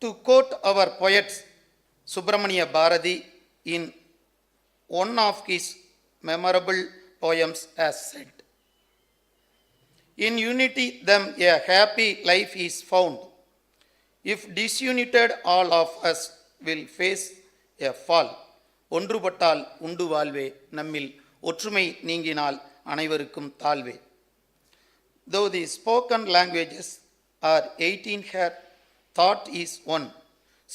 To quote our poet Subramania Bharati in one of his memorable poems as said, in unity them a happy life is found. If disunited, all of us will face a fall. ஒன்றுபட்டால் உண்டு வாழ்வே, நம்மில் ஒற்றுமை நீங்கினால் அனைவருக்கும் தாழ்வே. Though the spoken languages are 18 here, thought is one.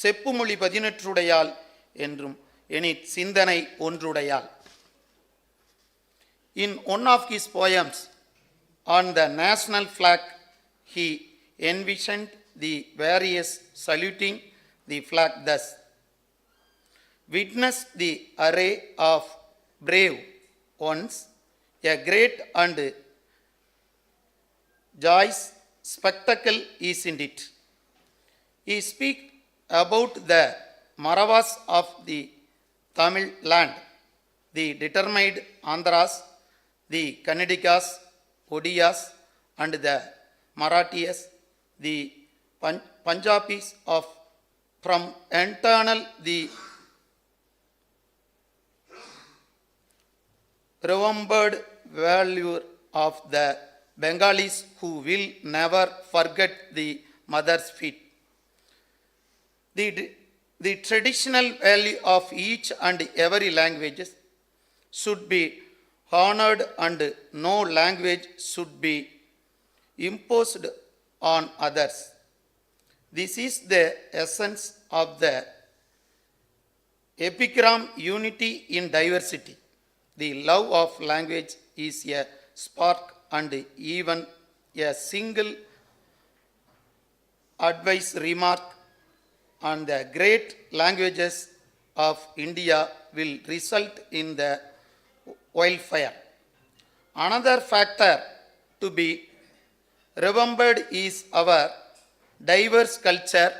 செப்புமொழி 18 என்றும் எனிற் சிந்தனை ஒன்றுடையால். In one of his poems on the national flag, he envisioned the various saluting the flag thus. Witness the array of brave ones, a great and joyous spectacle, isn't it? He speaks about the Maravas of the Tamil land, the determined Andhras, the Kannadigas, Odiyas, and the Marathis, the Punjabis of from internal the remembered value of the Bengalis who will never forget the mother's feet. The traditional value of each and every language should be honored and no language should be imposed on others. This is the essence of the epigram unity in diversity. The love of language is a spark and even a single advice remark on the great languages of India will result in the wildfire. Another factor to be remembered is our diverse culture.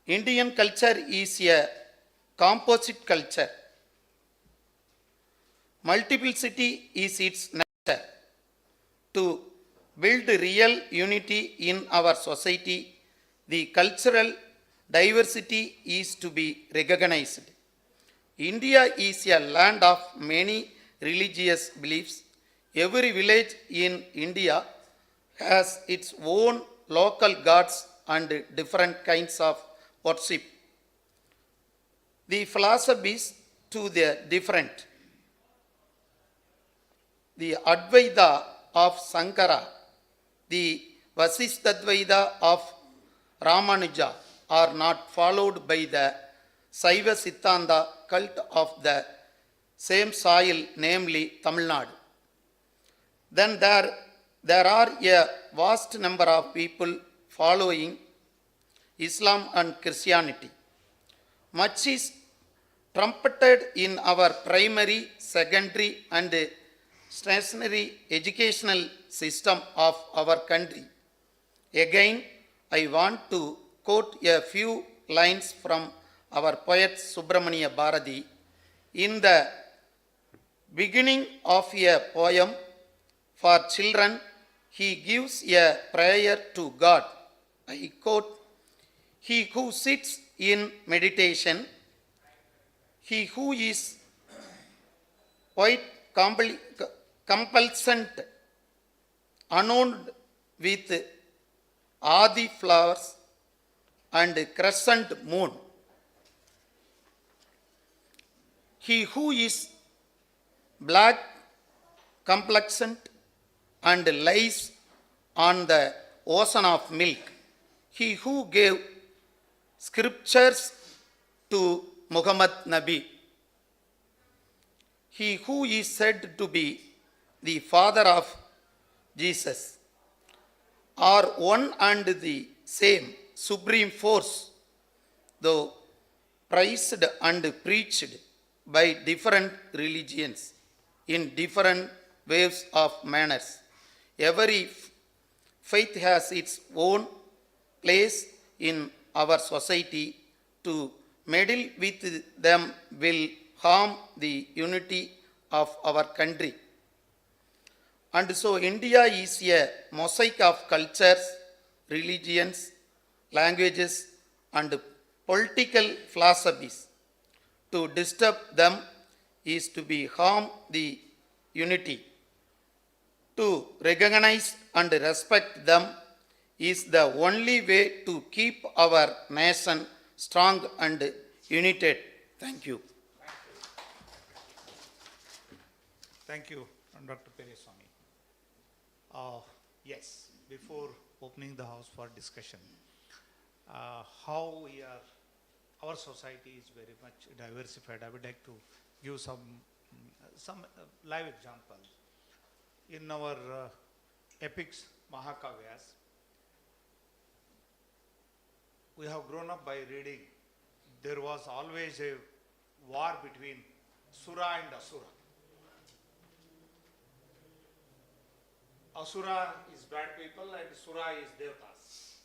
Indian culture is a composite culture. Multiplicity is its nature. To build real unity in our society, the cultural diversity is to be recognized. India is a land of many religious beliefs. Every village in India has its own local gods and different kinds of worship. The philosophies to the different. The Advaita of Sankara, the Vasishtadvaita of Ramanuja are not followed by the Saiva Siddhanta cult of the same soil, namely Tamil Nadu. Then there are a vast number of people following Islam and Christianity. Much is trumpeted in our primary, secondary and tertiary educational system of our country. Again, I want to quote a few lines from our poet Subramania Bharati. In the beginning of a poem for children, he gives a prayer to God. I quote, "He who sits in meditation, he who is quite compulsant, adorned with Adi flowers and crescent moon. He who is black complexant and lies on the ocean of milk. He who gave scriptures to Muhammad Nabi. He who is said to be the father of Jesus, are one and the same supreme force, though praised and preached by different religions in different waves of manners. Every faith has its own place in our society. To meddle with them will harm the unity of our country. And so India is a mosaic of cultures, religions, languages and political philosophies. To disturb them is to be harm the unity. To recognize and respect them is the only way to keep our nation strong and united. Thank you. Thank you, Dr. Pereswamy. Yes, before opening the house for discussion, how our society is very much diversified. I would like to give some live examples. In our epics, Mahakavyas, we have grown up by reading. There was always a war between Sura and Asura. Asura is bad people and Sura is Devatas.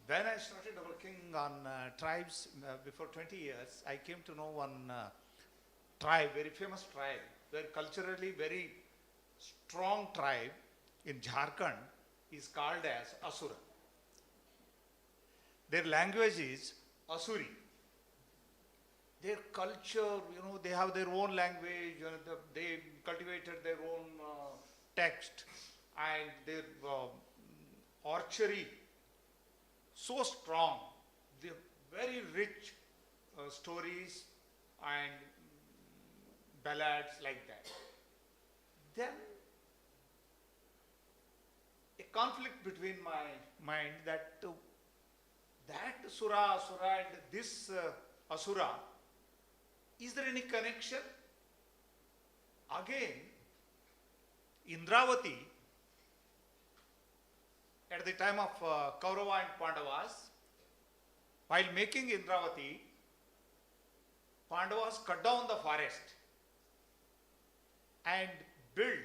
When I started working on tribes before 20 years, I came to know one tribe, very famous tribe, very culturally very strong tribe in Jharkhand is called as Asura. Their language is Asuri. Their culture, they have their own language, they cultivated their own text and their archery so strong. They're very rich stories and ballads like that. Then a conflict between my mind that Asura and this Asura, is there any connection? Again, Indravati, at the time of Kaurava and Pandavas, while making Indravati, Pandavas cut down the forest and built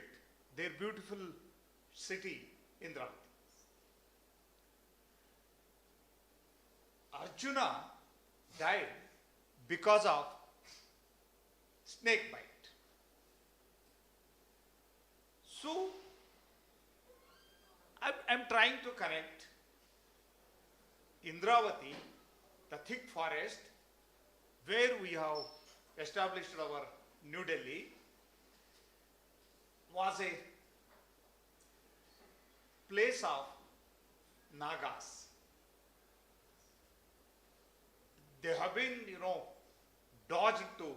their beautiful city, Indravati. Arjuna died because of snake bite. So, I'm trying to connect Indravati, the thick forest, where we have established our New Delhi, was a place of Nagas. They have been, dodged into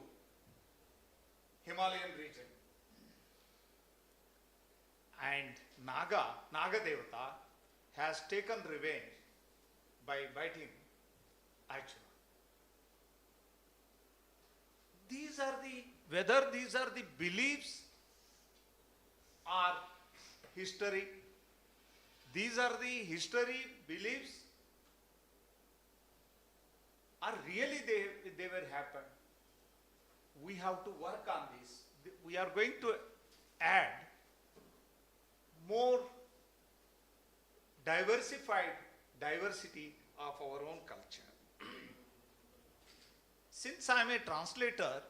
Himalayan region. And Naga Devata, has taken revenge by biting Arjuna. Whether these are the beliefs or history, these are the history beliefs, or really they were happened. We have to work on this. We are going to add more diversity of our own culture. Since I am a translator,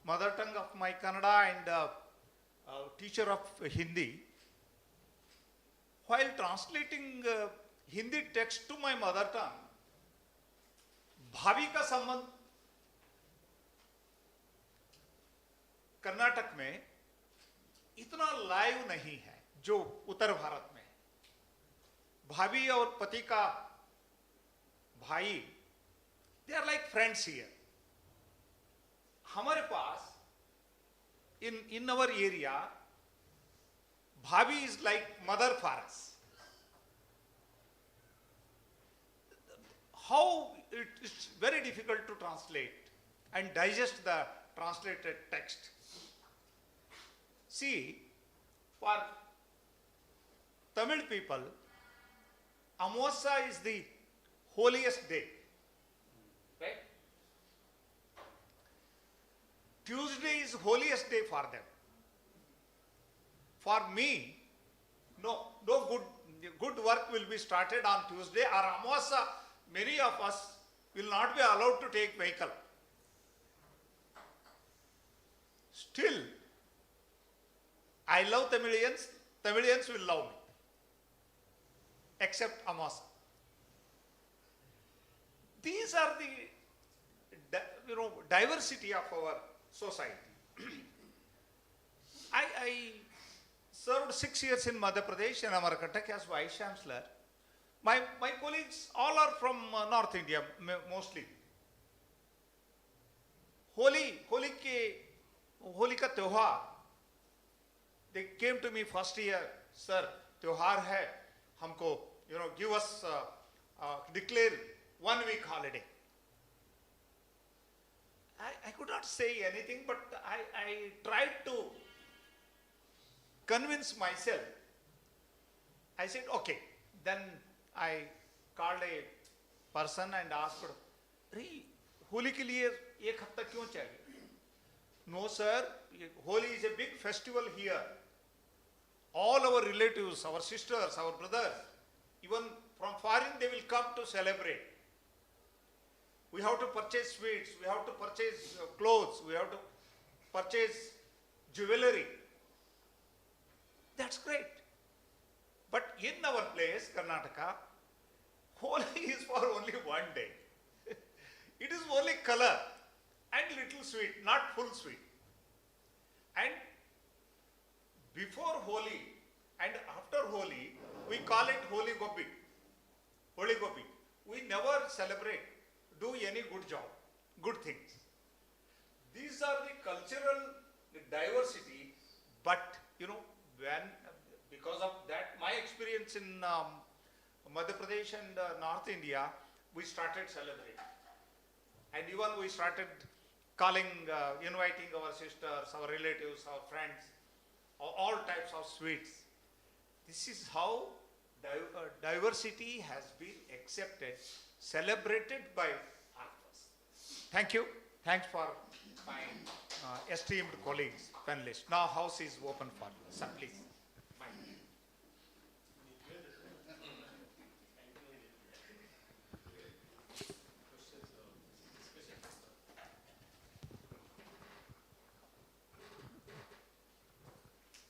mother tongue of my Kannada and teacher of Hindi, while translating Hindi text to my mother tongue, भाभी का संबंध कर्नाटक में इतना live नहीं है जो उत्तर भारत में है। भाभी और पति का भाई, they are like friends here. हमारे पास in our area, भाभी is like mother for us. How it's very difficult to translate and digest the translated text. See, for Tamil people, Amavasya is the holiest day, right? Tuesday is holiest day for them. For me, no good work will be started on Tuesday or Amavasya. Many of us will not be allowed to take vehicle. Still, I love Tamilians, Tamilians will love me, except Amavasya. These are the diversity of our society. I served 6 years in Madhya Pradesh and Amarkantak as Vice Chancellor. My colleagues all are from North India, mostly. Holi ka त्योहार, they came to me first year, sir, त्योहार है, हमको, give us, declare 1 week holiday. I could not say anything, but I tried to convince myself. I said, okay. Then I called a person and asked, Holi के लिए 1 हफ्ता क्यों चाहिए? No, sir. Holi is a big festival here. All our relatives, our sisters, our brothers, even from foreign, they will come to celebrate. We have to purchase sweets, we have to purchase clothes, we have to purchase jewelry. That's great. But in our place, Karnataka, Holi is for only one day. It is only color and little sweet, not full sweet. And before Holi and after Holi, we call it Holi Gopi. Holi Gopi. We never celebrate, do any good job, good things. These are the cultural diversity, but because of that, my experience in Madhya Pradesh and North India, we started celebrating. And even we started calling, inviting our sisters, our relatives, our friends, all types of sweets. This is how diversity has been accepted, celebrated by all of us. Thank you. Thanks for my esteemed colleagues, panelists. Now house is open for you. Sir, please.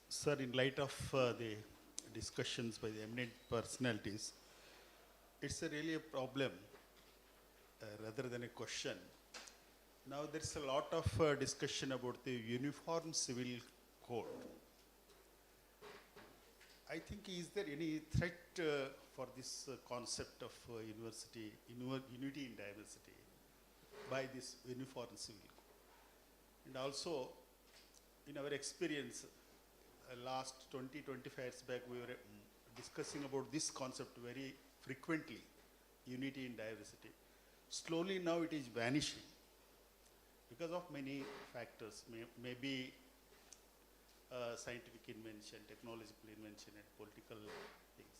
Sir, in light of the discussions by the eminent personalities, it's really a problem rather than a question. Now there's a lot of discussion about the Uniform Civil Code. I think, is there any threat for this concept of unity in diversity by this Uniform Civil Code? And also, in our experience, last 20-25 years back, we were discussing about this concept very frequently, unity in diversity. Slowly now it is vanishing because of many factors, maybe scientific invention, technological invention, and political things.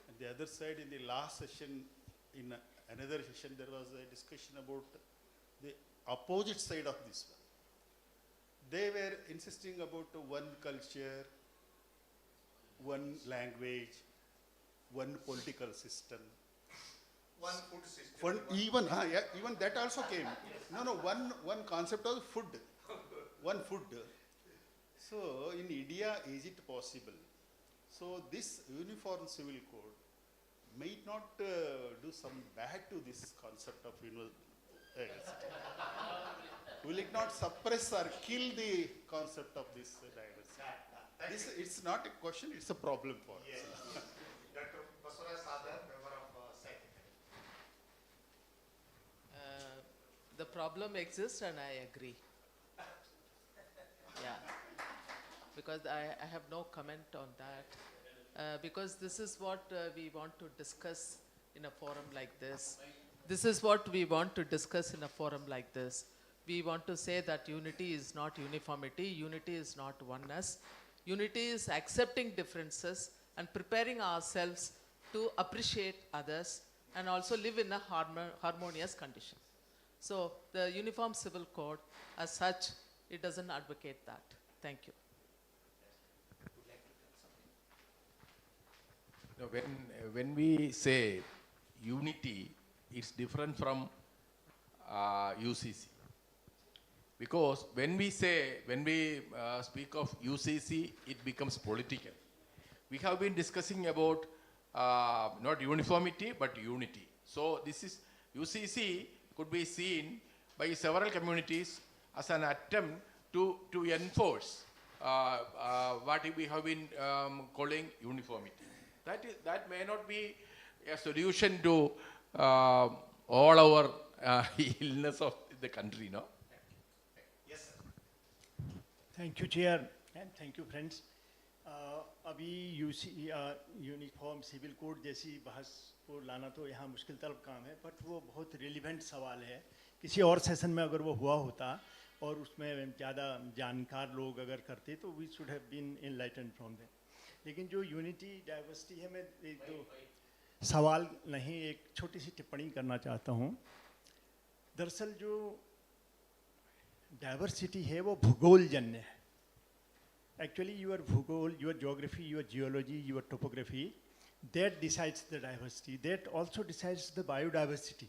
And the other side, in the last session, in another session, there was a discussion about the opposite side of this one. They were insisting about one culture, one language, one political system. One food system. Even that also came. No, one concept of food. One food. So in India, is it possible? So this Uniform Civil Code might not do some bad to this concept of diversity. Will it not suppress or kill the concept of this diversity? It's not a question, it's a problem for us. Dr. Baswaraj Sadhar, member of SEC. The problem exists and I agree. Yeah, because I have no comment on that. Because this is what we want to discuss in a forum like this. This is what we want to discuss in a forum like this. We want to say that unity is not uniformity, unity is not oneness. Unity is accepting differences and preparing ourselves to appreciate others and also live in a harmonious condition. So the Uniform Civil Code as such, it doesn't advocate that. Thank you. No, when we say unity, it's different from UCC. Because when we speak of UCC, it becomes political. We have been discussing about not uniformity, but unity. So this is, UCC could be seen by several communities as an attempt to enforce what we have been calling uniformity. That may not be a solution to all our illness of the country, no? Thank you chair and thank you friends. अभी uniform civil code जैसी बहस को लाना तो यहाँ मुश्किल तलब काम है, बट वो बहुत रिलेवेंट सवाल है। किसी और सेशन में अगर वो हुआ होता और उसमें ज़्यादा जानकार लोग अगर करते तो we should have been enlightened from them. लेकिन जो यूनिटी डाइवर्सिटी है, मैं एक दो सवाल नहीं, एक छोटी सी टिप्पणी करना चाहता हूँ। दरअसल जो डाइवर्सिटी है वो भूगोल जन्य है. Actually, your bhugol, your geography, your geology, your topography, that decides the diversity. That also decides the biodiversity.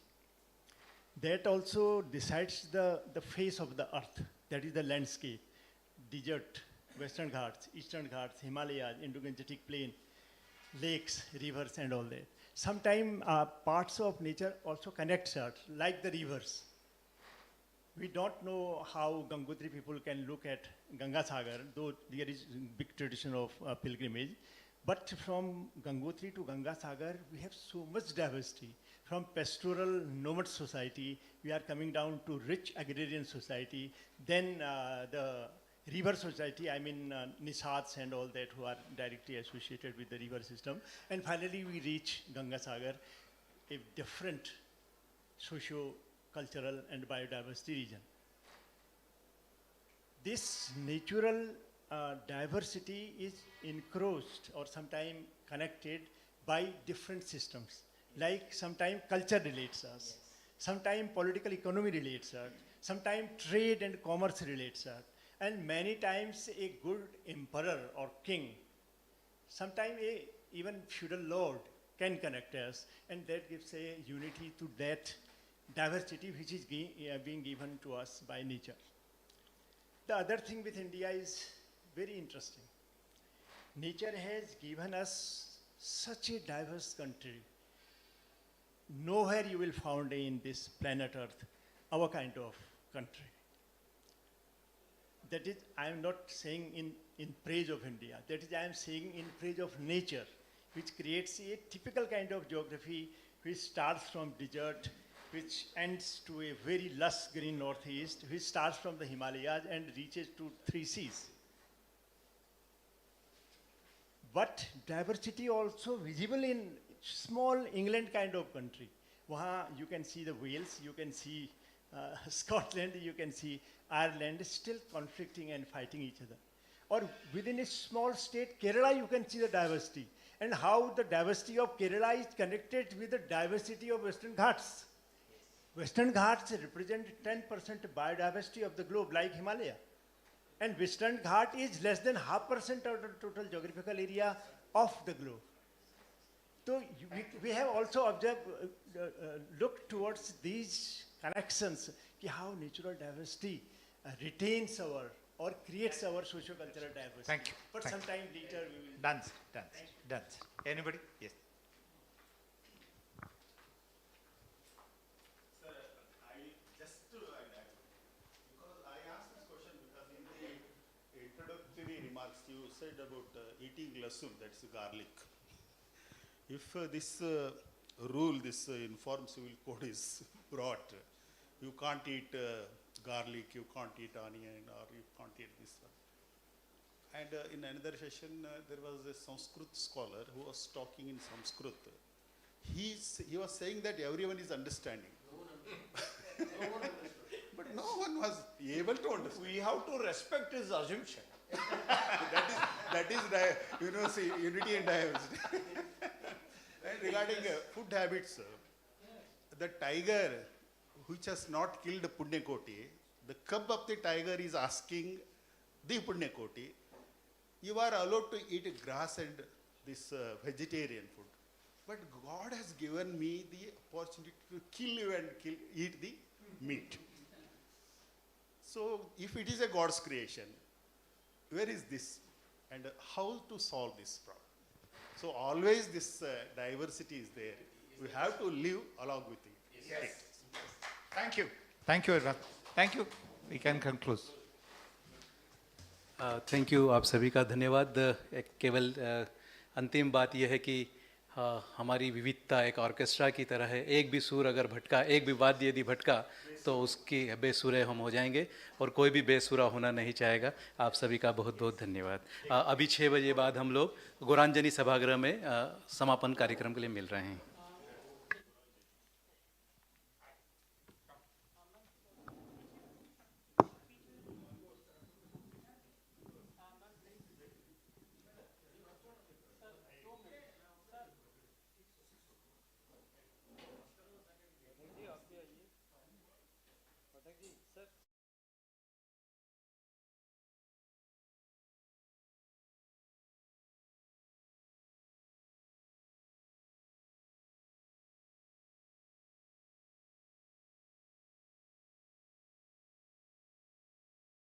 That also decides the face of the earth. That is the landscape. Desert, Western Ghats, Eastern Ghats, Himalayas, Indo-Gangetic Plain, lakes, rivers and all that. Sometimes parts of nature also connect us, like the rivers. We don't know how Gangotri people can look at Ganga Sagar, though there is big tradition of pilgrimage. But from Gangotri to Ganga Sagar, we have so much diversity. From pastoral nomad society, we are coming down to rich agrarian society. Then the river society, I mean Nisats and all that who are directly associated with the river system. And finally, we reach Ganga Sagar, a different socio-cultural and biodiversity region. This natural diversity is encroached or sometimes connected by different systems. Like sometimes culture relates us, sometimes political economy relates us, sometimes trade and commerce relates us, and many times a good emperor or king, sometimes even feudal lord can connect us, and that gives a unity to that diversity which is being given to us by nature. The other thing with India is very interesting. Nature has given us such a diverse country. Nowhere you will find in this planet Earth our kind of country. That is, I am not saying in praise of India. That is, I am saying in praise of nature, which creates a typical kind of geography which starts from desert, which ends to a very lush green northeast, which starts from the Himalayas and reaches to 3 seas. But diversity also visible in small England kind of country. Wahan you can see the Wales, you can see Scotland, you can see Ireland still conflicting and fighting each other. Or within a small state, Kerala, you can see the diversity. And how the diversity of Kerala is connected with the diversity of Western Ghats. Western Ghats represent 10% biodiversity of the globe, like Himalaya. And Western Ghat is less than 0.5% of the total geographical area of the globe. So we have also observed, looked towards these connections, how natural diversity retains our or creates our socio-cultural diversity. Thank you. But Thank sometime later we will... Done, done. Anybody? Yes. Introductory remarks you said about eating lasun, that's garlic. If this rule, this uniform civil code is brought, you can't eat garlic, you can't eat onion, or you can't eat this one. And in another session, there was a Sanskrit scholar who was talking in Sanskrit. He was saying that everyone is understanding. But no one was able to understand. We have to respect his assumption. that is unity and diversity. And regarding food habits, the tiger which has not killed Punyakoti, the cub of the tiger is asking the Punyakoti, you are allowed to eat grass and this vegetarian food. But God has given me the opportunity to kill you and eat the meat. So if it is a God's creation, where is this and how to solve this problem? So always this diversity is there. We have to live along with it. Yes. Thank you. Thank you, everyone. Thank you. We can conclude. Thank you, आप सभी का धन्यवाद. केवल अंतिम बात यह है कि हमारी विविधता एक ऑर्केस्ट्रा की तरह है. एक भी सुर अगर भटका, एक भी वाद्य यदि भटका तो उसकी बेसुरे हम हो जाएंगे और कोई भी बेसुरा होना नहीं चाहेगा. आप सभी का बहुत बहुत धन्यवाद. अभी 6 बजे बाद हम लोग गौरांजनी सभागृह में समापन कार्यक्रम के लिए मिल रहे हैं. जी आप भी आइए, पटक जी सर.